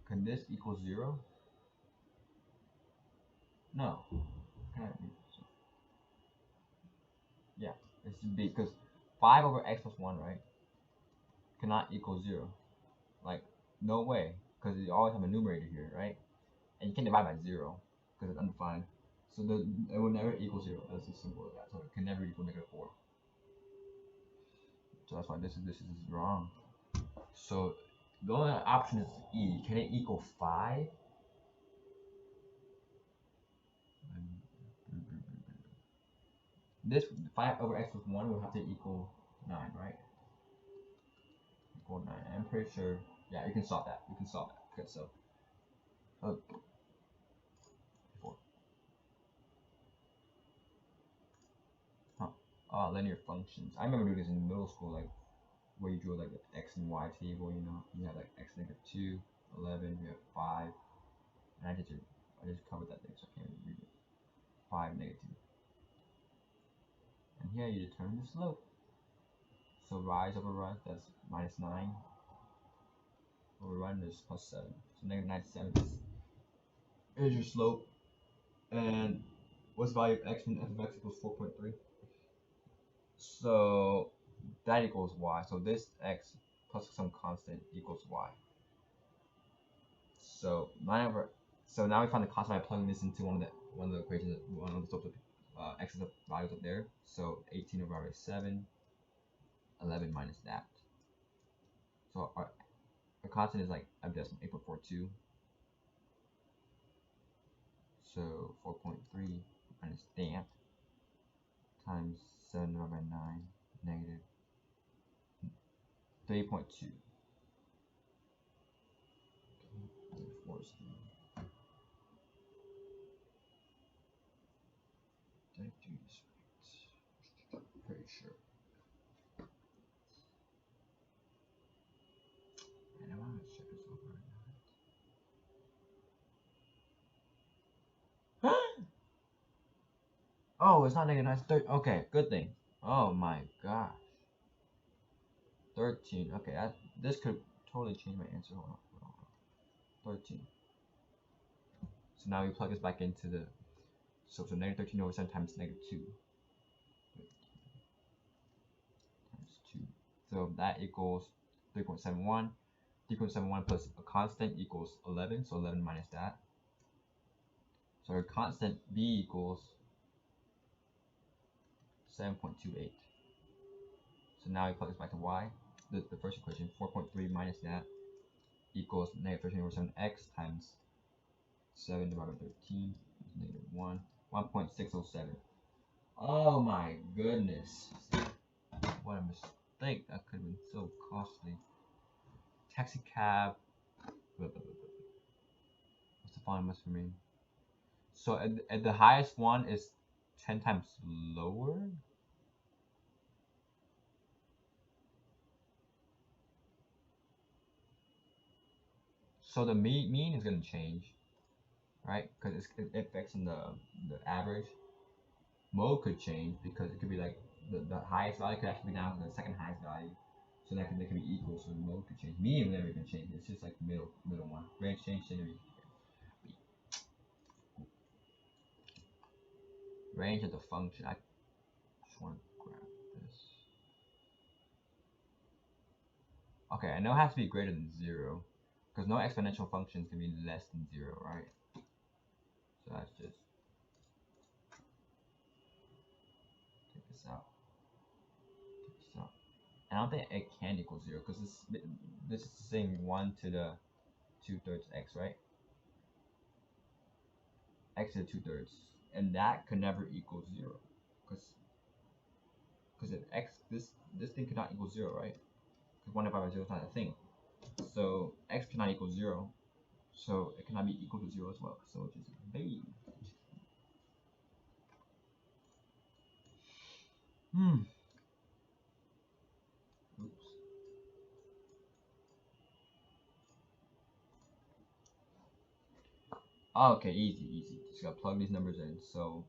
Can this equal 0? No. Can't be. Yeah, it should be because 5 over x plus 1, right, cannot equal 0. Like, no way. Because you always have a numerator here, right? And you can't divide by 0 because it's undefined. So it will never equal 0. That's as simple as that. So it can never equal negative 4. So that's why this is wrong. So the only option is E. Can it equal 5? This 5 over x plus 1 will have to equal 9, right? Equal 9. I'm pretty sure. Yeah, you can solve that. You can solve that. Okay, so. Oh. 4. Huh. Linear functions. I remember doing this in middle school, like where you drew like the x and y table. You know, you have like x negative 2, 11. You have 5, and I just covered that thing, so I can't really read it. 5 negative 2. And here you determine the slope. So rise over run, that's minus 9. Over run is plus 7. So negative 97 is your slope. And what's the value of x when f of x equals 4.3? So that equals y. So this x plus some constant equals y. So 9 over. So now we find the constant by plugging this into one of the equations, one of the slopes of x's values up there. So 18 over 7, 11 minus that. So our constant is like a decimal, 8.42. So 4.3 minus that times 7 divided by 9 negative 3.2. Force 32 is right. Pretty sure. And I want to check this over right now. Oh, it's not negative 9. Okay, good thing. Oh my gosh. 13. Okay, this could totally change my answer. Hold on. 13. So now we plug this back into the. So negative 13 over 7 times negative 2. Times 2. So that equals 3.71. 3.71 plus a constant equals 11. So 11 minus that. So our constant b equals 7.28. So now we plug this back to y. The first equation, 4.3 minus that equals negative 13 over 7x times 7 divided by 13 is negative 1. 1.607. Oh my goodness. What a mistake. That could have been so costly. Taxi cab. What's the following must remain? So at the highest one is 10 times lower. So the mean is going to change, right? Because it affects in the average. Mode could change because it could be like the highest value could actually be down to the second highest value. So that they can be equal, so the mode could change. Medium never can change. It's just like the middle one. Range change scenery. Range of the function. I just want to grab this. Okay, I know it has to be greater than 0. Because no exponential functions can be less than 0, right? So that's just take this out. Take this out. And I don't think it can equal 0 because this is saying 1 to the 2/3 x, right? X to the 2/3, and that could never equal 0 because if x this thing cannot equal 0, right? Because 1 divided by 0 is not a thing. So x cannot equal 0, so it cannot be equal to 0 as well. So just B. Oops. Okay, easy. Just gotta plug these numbers in. So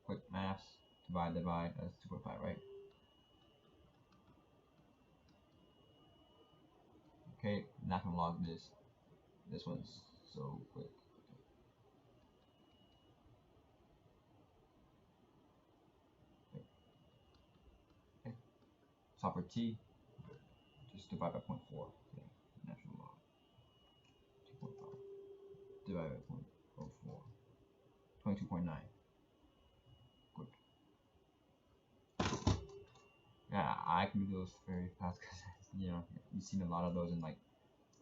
quick maths, divide, that's 2.5, right? Okay, not gonna log this. This one's so quick. Okay. Solve for t. Just divide by 0.4. Okay. Natural log. 2.5. Divide by 0.04. 22.9. Good. Yeah, I can do those very fast because you've seen a lot of those in like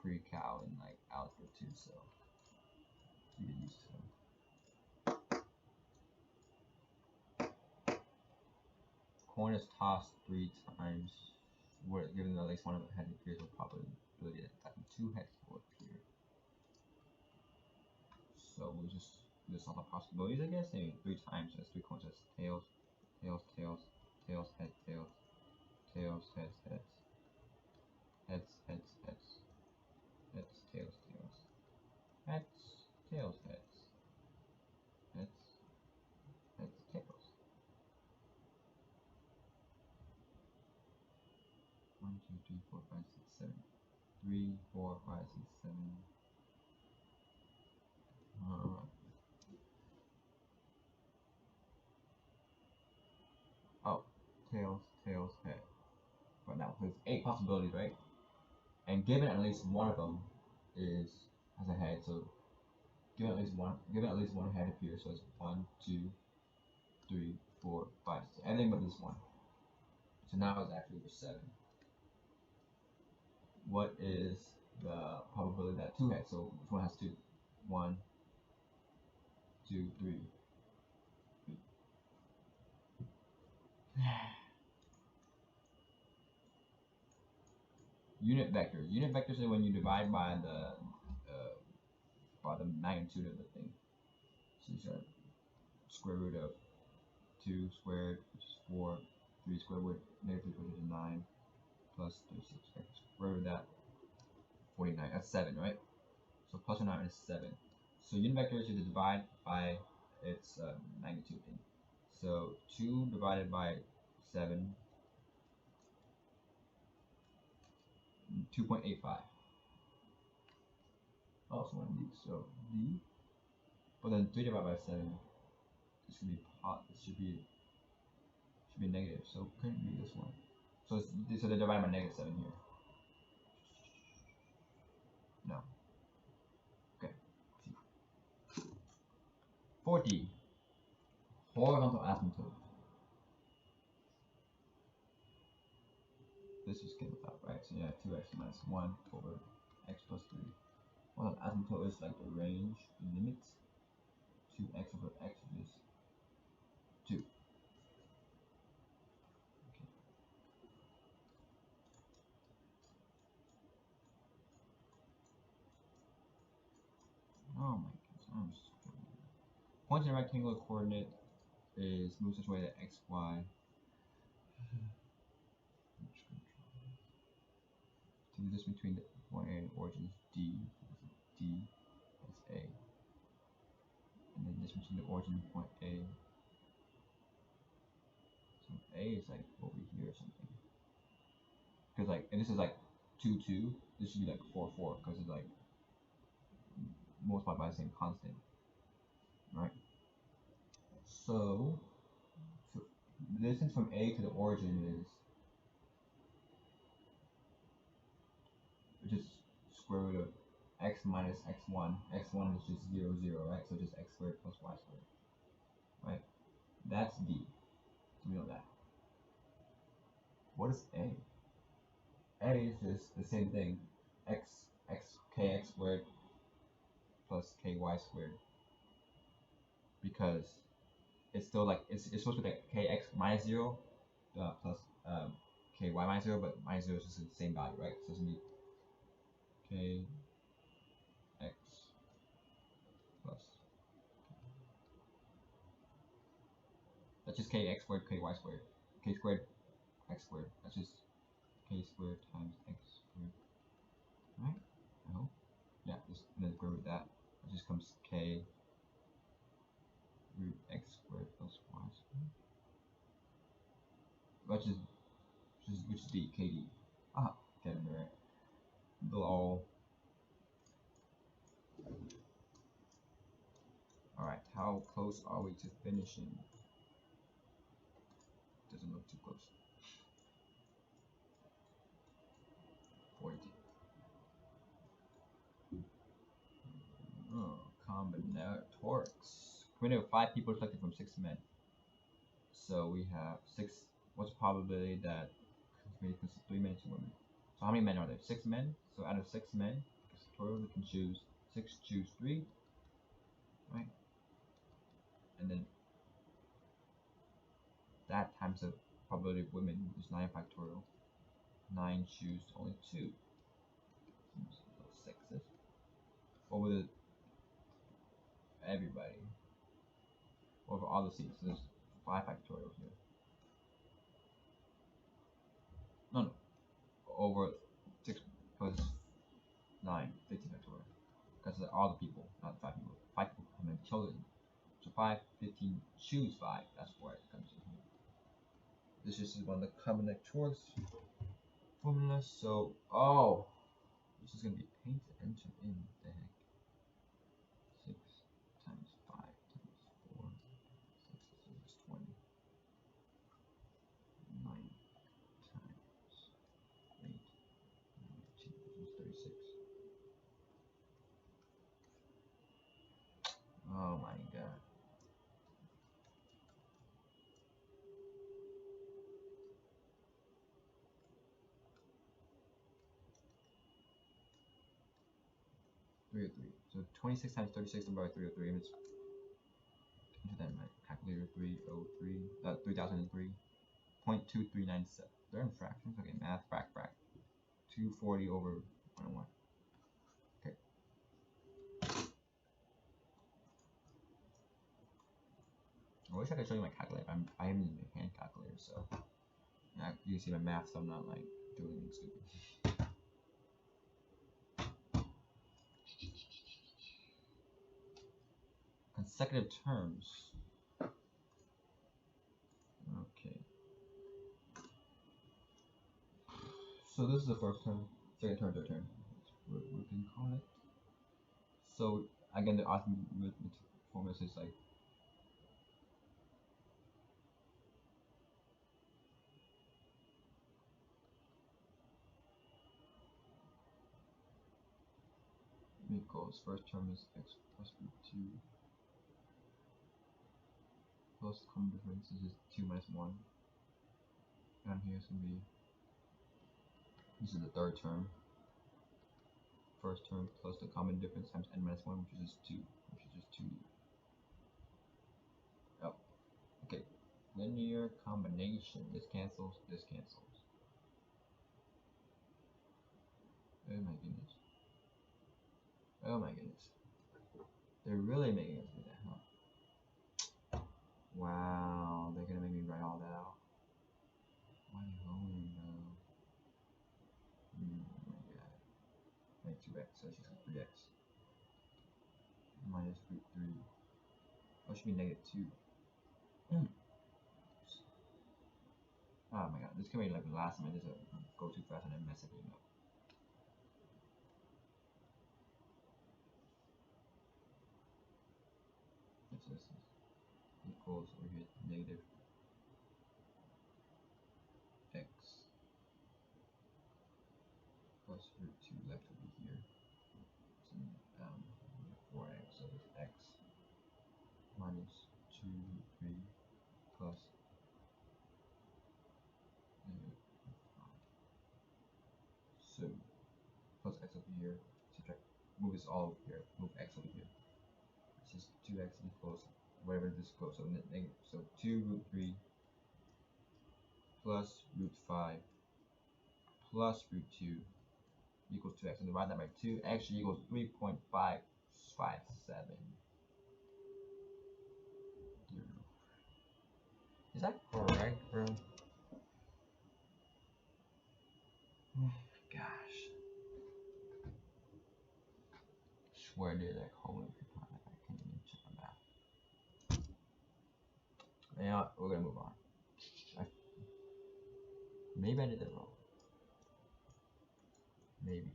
pre-cal and like algebra too, so you get used to them. Coin is tossed 3 times. Given that at least one of the head appears with probability that 2 heads will appear. So we'll just list all the possibilities, I guess. And 3 times, that's 3 coins. That's tails, heads, tails, heads, tails, tails, tails, heads, tails, tails. 1, 2, 3, 4, 5, 6, 7. 3, 4, 5, 6, 7. Oh, tails, head. Right now, there's 8 possibilities, right? And given at least one of them has a head, so given at least one head appears. So it's 1, 2, 3, 4, 5, 6. Everything but this one. So now it's actually over 7. What is the probability that 2 heads? So which one has 2? 1, 2, 3. Unit vectors. Unit vectors are when you divide by the magnitude of the thing. So you start square root of 2 squared, which is 4, 3 squared with negative 3 which is 9, plus 36. Okay, square root of that, 49. That's 7, right? So plus or minus 7. So unit vectors you have to divide by its magnitude thing. So 2 divided by 7, 2.85. Oh, so one of these. So D. But then 3 divided by 7, this should be negative. So it couldn't be this one. So they're divided by negative 7 here. No. Okay. 40. Horizontal asymptote. This just came without, right? So yeah, 2x minus 1 over x plus 3. Well, asymptote is like the range, the limit. 2x over x is 2. Okay. Oh my goodness, I'm just point in a rectangular coordinate is moved such a way that x, y. To the distance between the point A and the origin is D. D is A. And then the distance between the origin and point A. So A is like over here or something. Because like, and this is like 2, 2. This should be like 4, 4. Because it's like multiplied by the same constant. Right? So the distance from A to the origin is just square root of x minus x1. x1 is just 0, 0, right? So just x squared plus y squared, right? That's D. So we know that. What is A? A is just the same thing. Kx squared plus ky squared. Because it's still like, it's supposed to be like kx minus 0 plus ky minus 0, but minus 0 is just the same value, right? So it's going to be kx plus, that's just kx squared, ky squared. K squared, x squared. That's just k squared times x squared, right? I hope. Yeah, just and then square root that. It just comes k root x squared plus y squared. Which is d, kd. Ah, get it right. They'll all. Alright, how close are we to finishing? Doesn't look too close. 42. Oh, combinatorics. Community of 5 people selected from 6 men. So we have 6. What's the probability that community consists of 3 men and 2 women? So how many men are there? 6 men. So out of 6 men, we can choose 6, choose 3, right? And then that times the probability of women is 9 factorial. 9 choose only 2. So 6s. Over the everybody. Over all the seats. So there's 5 factorial here. No. Over 6 plus 9, 15 factorial. Because all the people, not 5 people. 5 people have been chosen. So 5, 15, choose 5. That's where it comes in here. This is one of the combinatorics formulas. So, this is going to be a pain to enter in. What the heck? 6 times 5 times 4. 6 is 20. 9 times 8. 19 is 36. Oh my god. Three oh three. So 26 times 36 divided by 303. Enter that in my calculator. 3003. 3003. 0.2397. They're in fractions. Okay, math, frac. 240 over 101. Okay. I wish I could show you my calculator. I am using a hand calculator, so yeah, you can see my math, so I'm not like doing anything stupid. Consecutive terms. Okay. So this is the first term, second term, third term. What we can call it. So again, the arithmetic formula is like equals first term is x plus root 2 plus common difference is just 2 minus 1. Down here is going to be, this is the third term. First term plus the common difference times n minus 1, which is just 2, which is just 2u. Oh, okay. Linear combination. This cancels, this cancels. Oh my goodness. Oh my goodness. They're really making us do that, huh? Wow, they're gonna make me write all that out. Why are you holding, bro? Oh my god. Like 2x, so it's just 3x. Minus root 3. Oh, it should be negative 2. Oh my god, this can be like the last time I just go too fast and I mess everything up. So this is equals over here negative x plus root 2 left over here. So 4x, so it's x minus 2 root 3 plus negative 5. So plus x over here, subtract, move this all over here, move x over here. It's just 2x equals whatever this goes, so negative, so 2 root 3 plus root 5 plus root 2 equals 2x, and divide that by 2, x equals 3.557. Is that correct, bro? Oh my gosh. I swear I did that homework time. I can't even check my math. You know what? We're gonna move on. Maybe I did that wrong. Maybe.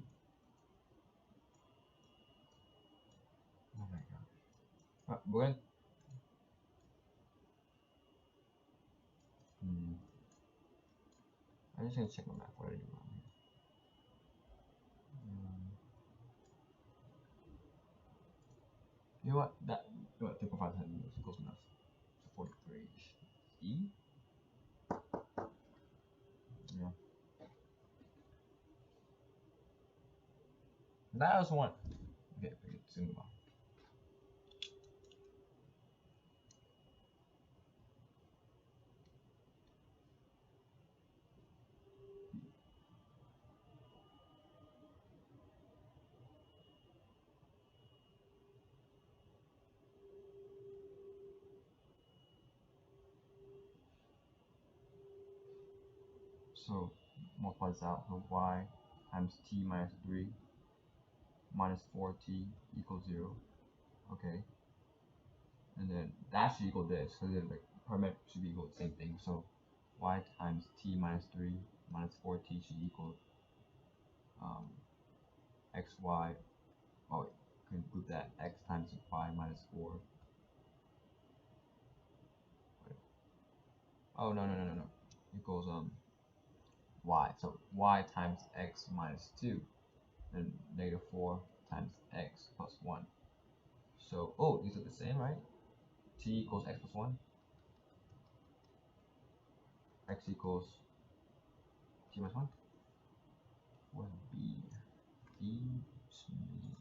Oh my gosh. We're gonna. I'm just gonna check my math. What did I do wrong here? You know what? That. You know what? 3.5 is close enough. So 43. E? Yeah. That was one. Okay, let's move on. So multiply this out. So y times t minus 3 minus 4t equals 0. Okay. And then that should equal this. So then like parametric should be equal to the same thing. So y times t minus 3 minus 4t should equal xy. Oh wait, can include that x times y minus 4. Wait. Oh no, equals y. So y times x minus 2 and negative 4 times x plus 1. So oh, these are the same, right? T equals x plus 1. X equals t minus 1. What B? Beats me.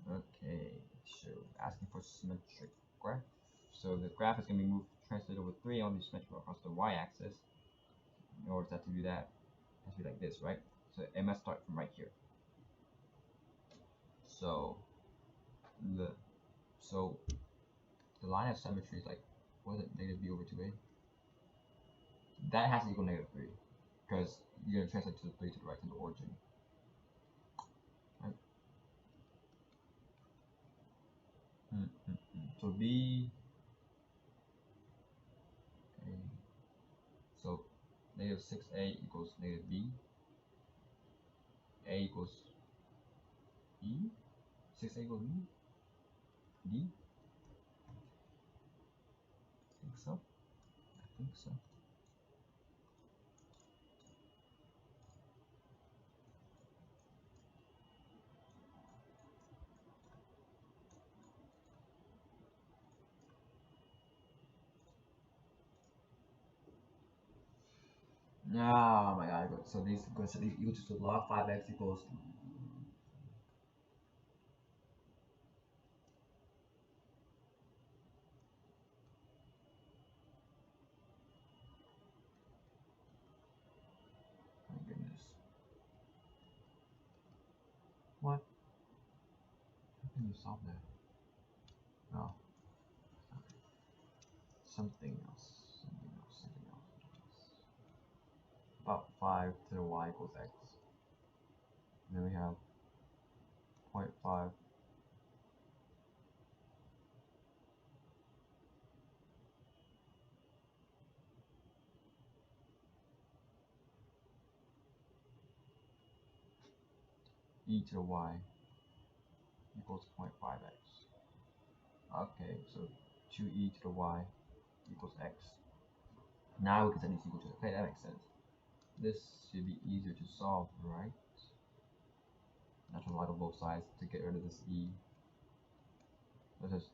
Okay, so asking for symmetric graph. So the graph is going to be moved, translated over 3 on the symmetrical across the y-axis. in order to do that, it has to be like this, right? So it must start from right here. So the so the line of symmetry is like, what is it, negative b over 2a? That has to equal negative 3, because you're gonna translate to the 3 to the right to the origin. Right? So b, okay. So negative 6a equals negative b. A equals e. 6a equals b. D. I think so. I think so. Oh my god. So these goes to equal to log 5x equals. Oh my goodness. What? How can you solve that? No. Okay. Something else. Something else. Something else. About 5 to the y equals x. And then we have 0.5 e to the y equals 0.5x. Okay, so 2e to the y equals x. Now we can set these equal to, okay, that makes sense. This should be easier to solve, right? Natural log of both sides to get rid of this e. Let's just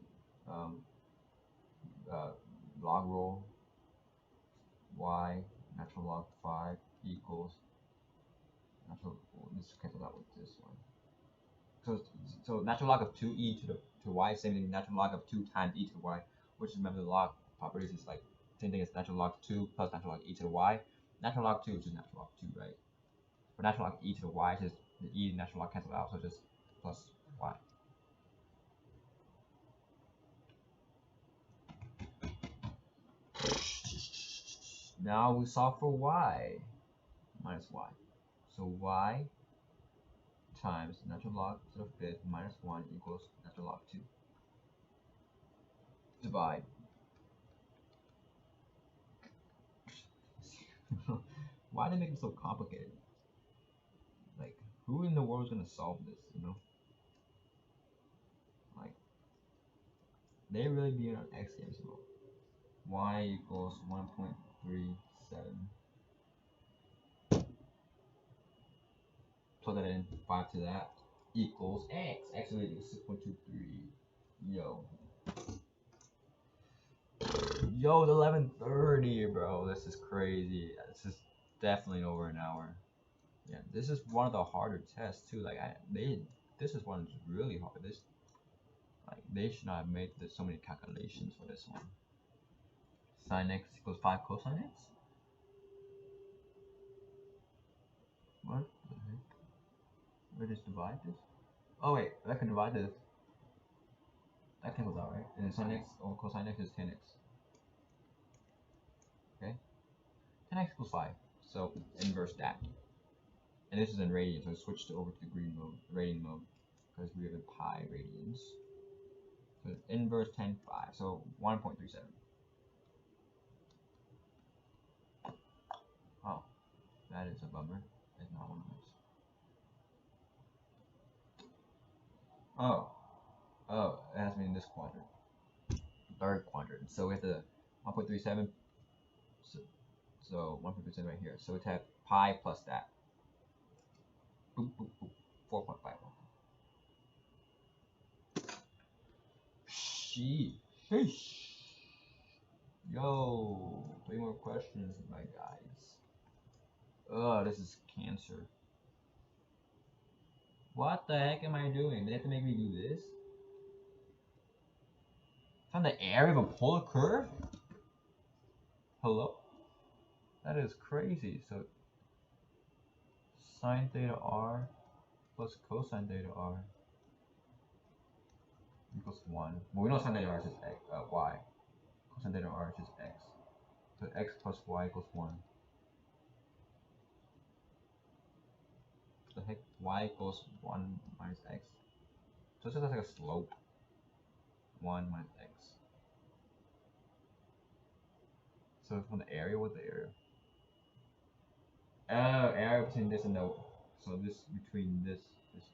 log roll y natural log 5 equals natural. Well, this cancels out with this one. So natural log of 2e to y is same thing natural log of 2 times e to the y, which remember the log properties is like same thing as natural log 2 plus natural log e to the y. Natural log 2 is just natural log 2, right? For natural log e to the y, it's just the e and natural log cancel out, so just plus y. Now we solve for y minus y. So y times natural log to the fifth minus 1 equals natural log 2. Divide. Why do they make it so complicated? Like, who in the world is gonna solve this, you know? Like, they really be on X Games mode. Y equals 1.37. Plug that in, 5 to that, equals X. X really is 6.23. Yo. Yo, it's 11:30, bro. This is crazy. This is definitely over an hour. Yeah, this is one of the harder tests too. Like this is one that's really hard. They should not have made so many calculations for this one. Sin x equals 5 cosine x. What the heck? We just divide this? Oh wait, I can divide this. That cancels out, right? And then sin x or cosine x is 10x. Okay? 10x equals 5. So inverse that. And this is in radians, so I switched over to the green mode, radian mode, because we have in pi radians. So inverse 10, 5, so 1.37. Oh, that is a bummer. It's not one of those. Oh, it has to be in this quadrant. Third quadrant. So we have to 1.37. So 1.37 right here. So we have pi plus that. Boop, boop, boop. 4.5. Sheesh. Yo, 3 more questions, my guys. Oh, this is cancer. What the heck am I doing? They have to make me do this? Find the area of a polar curve? Hello? That is crazy. So sine theta r plus cosine theta r equals 1. Well, we know sine theta r is just x, y. Cosine theta r is just x. So x plus y equals 1. The heck? Y equals 1 minus x. So it's just like a slope. 1 minus x. So from the area, what's the area? Oh, area between this and the. So this between this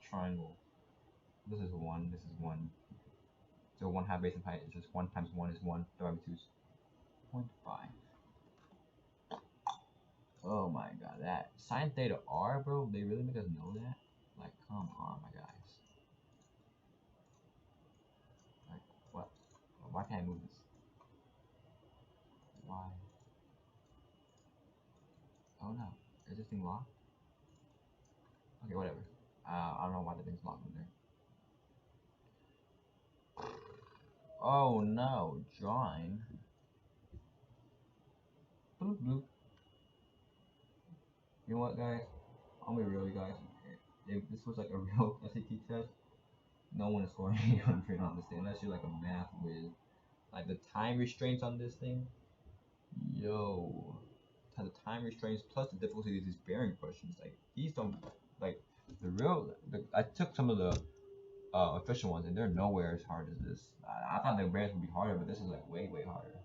triangle. This is 1, this is 1. So 1 half base of height is just 1 times 1 is 1. Divided by 2 is 0.5. Oh my god, that sine theta r, bro, they really make us know that? Like, come on, my guys. Like, what? Why can't I move this? Why? Oh no, is this thing locked? Okay, whatever. I don't know why the thing's locked in there. Oh no, drawing. Bloop bloop. You know what, guys? I'll be real, you guys. If this was like a real SAT test, no one is scoring 800 on this thing unless you're like a math whiz. Like the time restraints on this thing, yo, the time restraints plus the difficulty of these bearing questions. Like these don't like I took some of the official ones and they're nowhere as hard as this. I thought the bearings would be harder, but this is like way harder.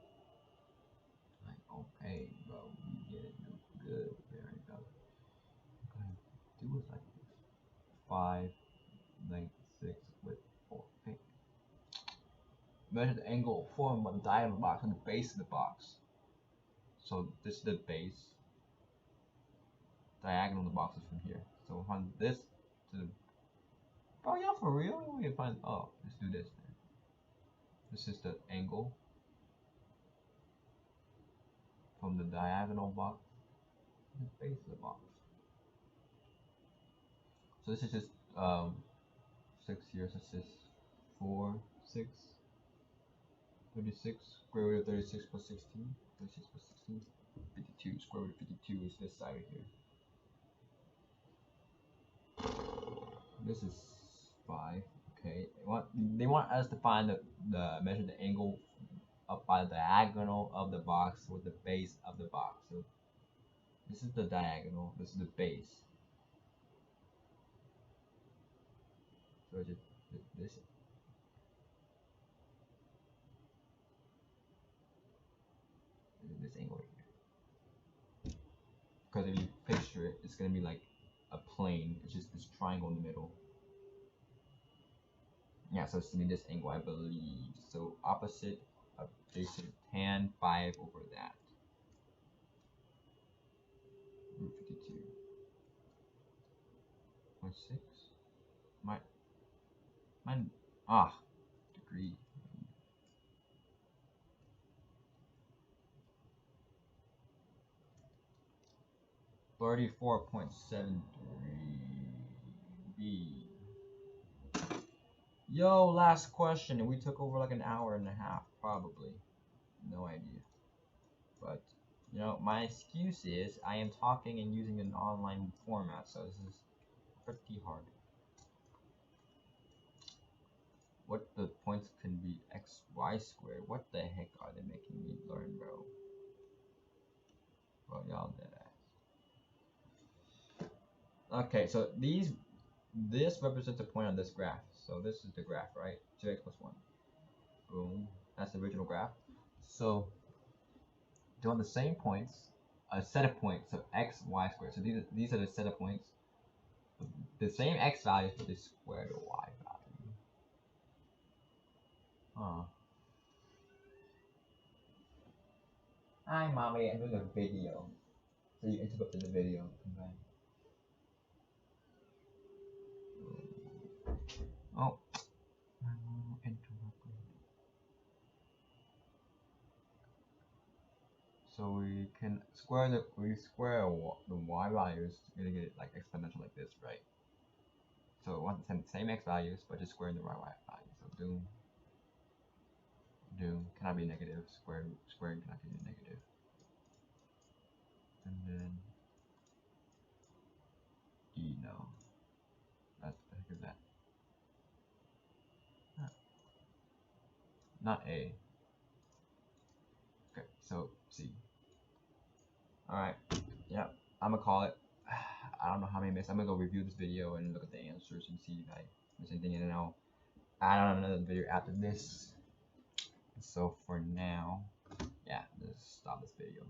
Like okay, bro, you get it, good bearing, brother. Do it like this. 5, length 6, width 4. Okay. Measure the angle formed by the diagonal of the box and the base of the box. So this is the base. Diagonal of the box is from here. So from this to the. Oh, y'all for real? We can find. Oh, let's do this then. This is the angle from the diagonal box to the base of the box. So this is just 6 here. So this is 4, 6, 36. Square root of 36 plus 16. 36 plus 16. 52. Square root of 52 is this side here. This is 5. Okay. They want us to find measure the angle up by the diagonal of the box with the base of the box. So this is the diagonal. This is the base. So just this angle right here. Because if you picture it, it's gonna be like a plane. It's just this triangle in the middle. Yeah, so it's gonna be this angle, I believe. So opposite of basic tan 5 over that. Root 52. 0.6. Mine. Degree. $34.73 B. Yo, last question, and we took over like an hour and a half, probably. No idea. But, you know, my excuse is I am talking and using an online format, so this is pretty hard. What the points can be x, y squared? What the heck are they making me learn, bro? Well, y'all dead ass. Okay, so this represents a point on this graph. So this is the graph, right? 2x plus 1. Boom. That's the original graph. So doing the same points, a set of points of x, y squared. So these are the set of points. The same x values, but they square the y value. Huh. Hi, mommy. I'm doing a video. So you interrupted the video. Okay. Oh. So we can square the y values. We're gonna get it like exponential like this, right? So we want the same x values, but just squaring the y values. So doom cannot be negative. Squaring cannot be negative. and then E. No, that's the heck is that? Not A. Okay, so C. All right. Yep. I'm gonna call it. I don't know how many minutes. I'm gonna go review this video and look at the answers and see if I miss anything, and then I'll add on another video after this. So for now, yeah, let's stop this video,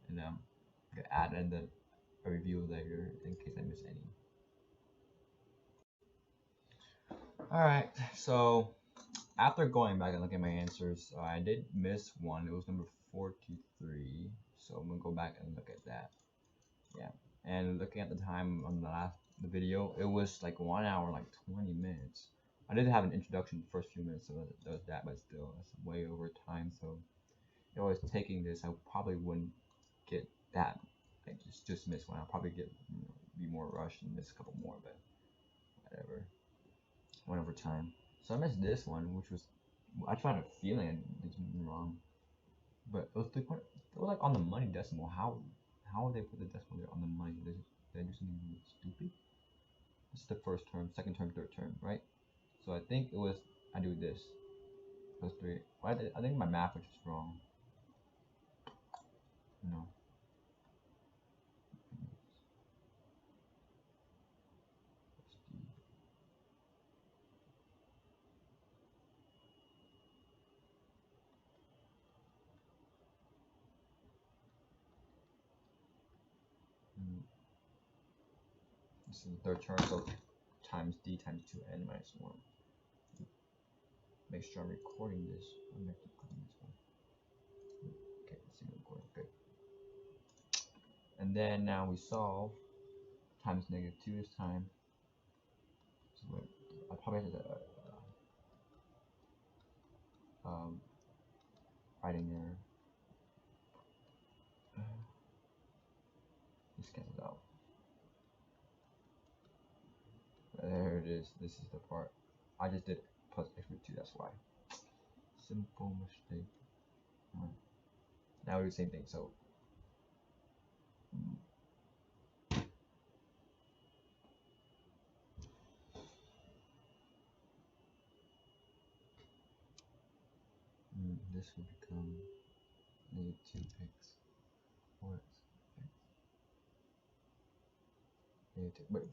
and I'm gonna add in a review later in case I miss any. All right. So after going back and looking at my answers, I did miss one. It was number 43. So I'm gonna go back and look at that. Yeah. And looking at the time on the video, it was like 1 hour, like 20 minutes. I did have an introduction the first few minutes, so that was that, but still, that's way over time. So if I was taking this, I probably wouldn't get that. I just miss one. I'll probably get be more rushed and miss a couple more, but whatever. Went over time. So I missed this one, which was I tried a feeling I did something wrong, but it was it was like on the money decimal. How would they put the decimal there on the money? Did I do something stupid? This is the first term, second term, third term, right? So I think it was I do this plus 3. Well, I think my math was just wrong. No. This is the third term, so times d times 2n minus 1. Make sure I'm recording this. I'm going to keep clicking this one. Okay, let's see the recording. Good. And then now we solve times negative 2 this time. So I probably have to write in there. This cancels out. There it is. This is the part. I just did plus x root 2, that's why. Simple mistake. Now we do the same thing, so this would become negative 2x 4x negative 2. But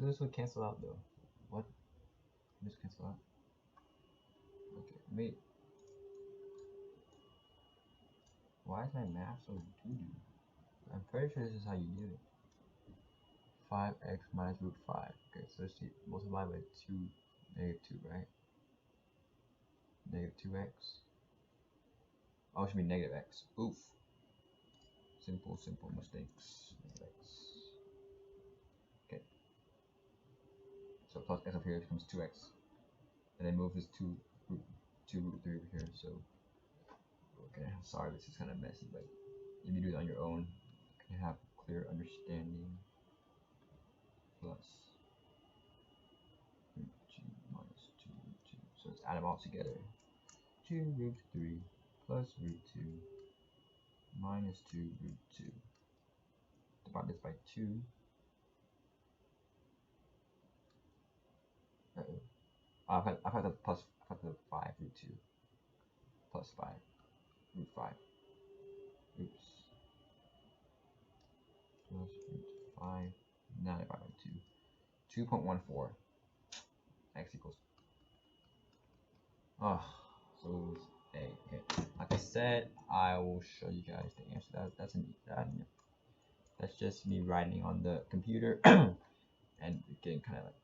this would cancel out though. What? This cancel out? Okay, wait. Why is my math so doo-doo? I'm pretty sure this is how you do it. 5x minus root 5. Okay, so let's see. Multiply by 2, negative 2, right? Negative 2x. Oh, it should be negative x. Oof. Simple mistakes. Negative x. Okay. So plus x up here becomes 2x. And then move this 2 root 3 over here. So, okay, I'm sorry, this is kind of messy, but if you do it on your own, you can have clear understanding. Plus root 2 minus 2 root 2. So let's add them all together. 2 root 3 plus root 2 minus 2 root 2. Divide this by 2. I've had the 5 root 2 plus 5 root 5. Oops. Plus root 5. Now divide by 2. 2.14. X equals. Oh, so it was A. Okay. Like I said, I will show you guys the answer. That's just me writing on the computer and getting kind of like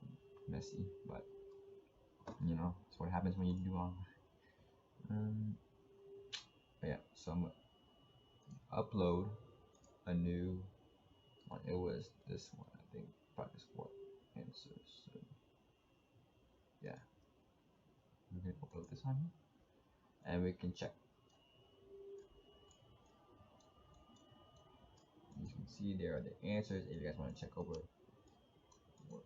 messy, but you know, that's what happens when you do online. But yeah, so I'm gonna upload a new one. It was this one, I think, practice 4 answers. So yeah, we're gonna upload this one and we can check. As you can see, there are the answers if you guys want to check over work.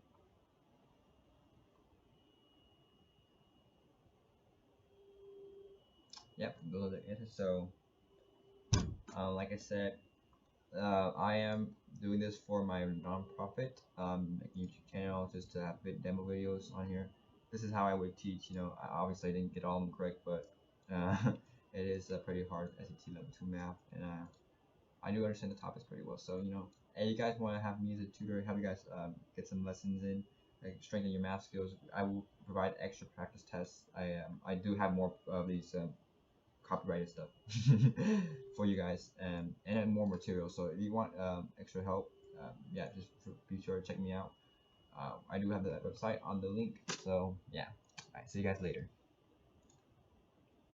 Yep, those are the answers. So like I said, I am doing this for my nonprofit YouTube channel just to have demo videos on here. This is how I would teach. Obviously I didn't get all of them correct, but uh, it is pretty hard SAT level 2 math, and I do understand the topics pretty well. So hey, you guys want to have me as a tutor, have you guys get some lessons in, like strengthen your math skills. I will provide extra practice tests. I do have more of these copyrighted stuff for you guys, and then more material. So if you want extra help, yeah, just be sure to check me out. I do have the website on the link. So yeah, all right, see you guys later.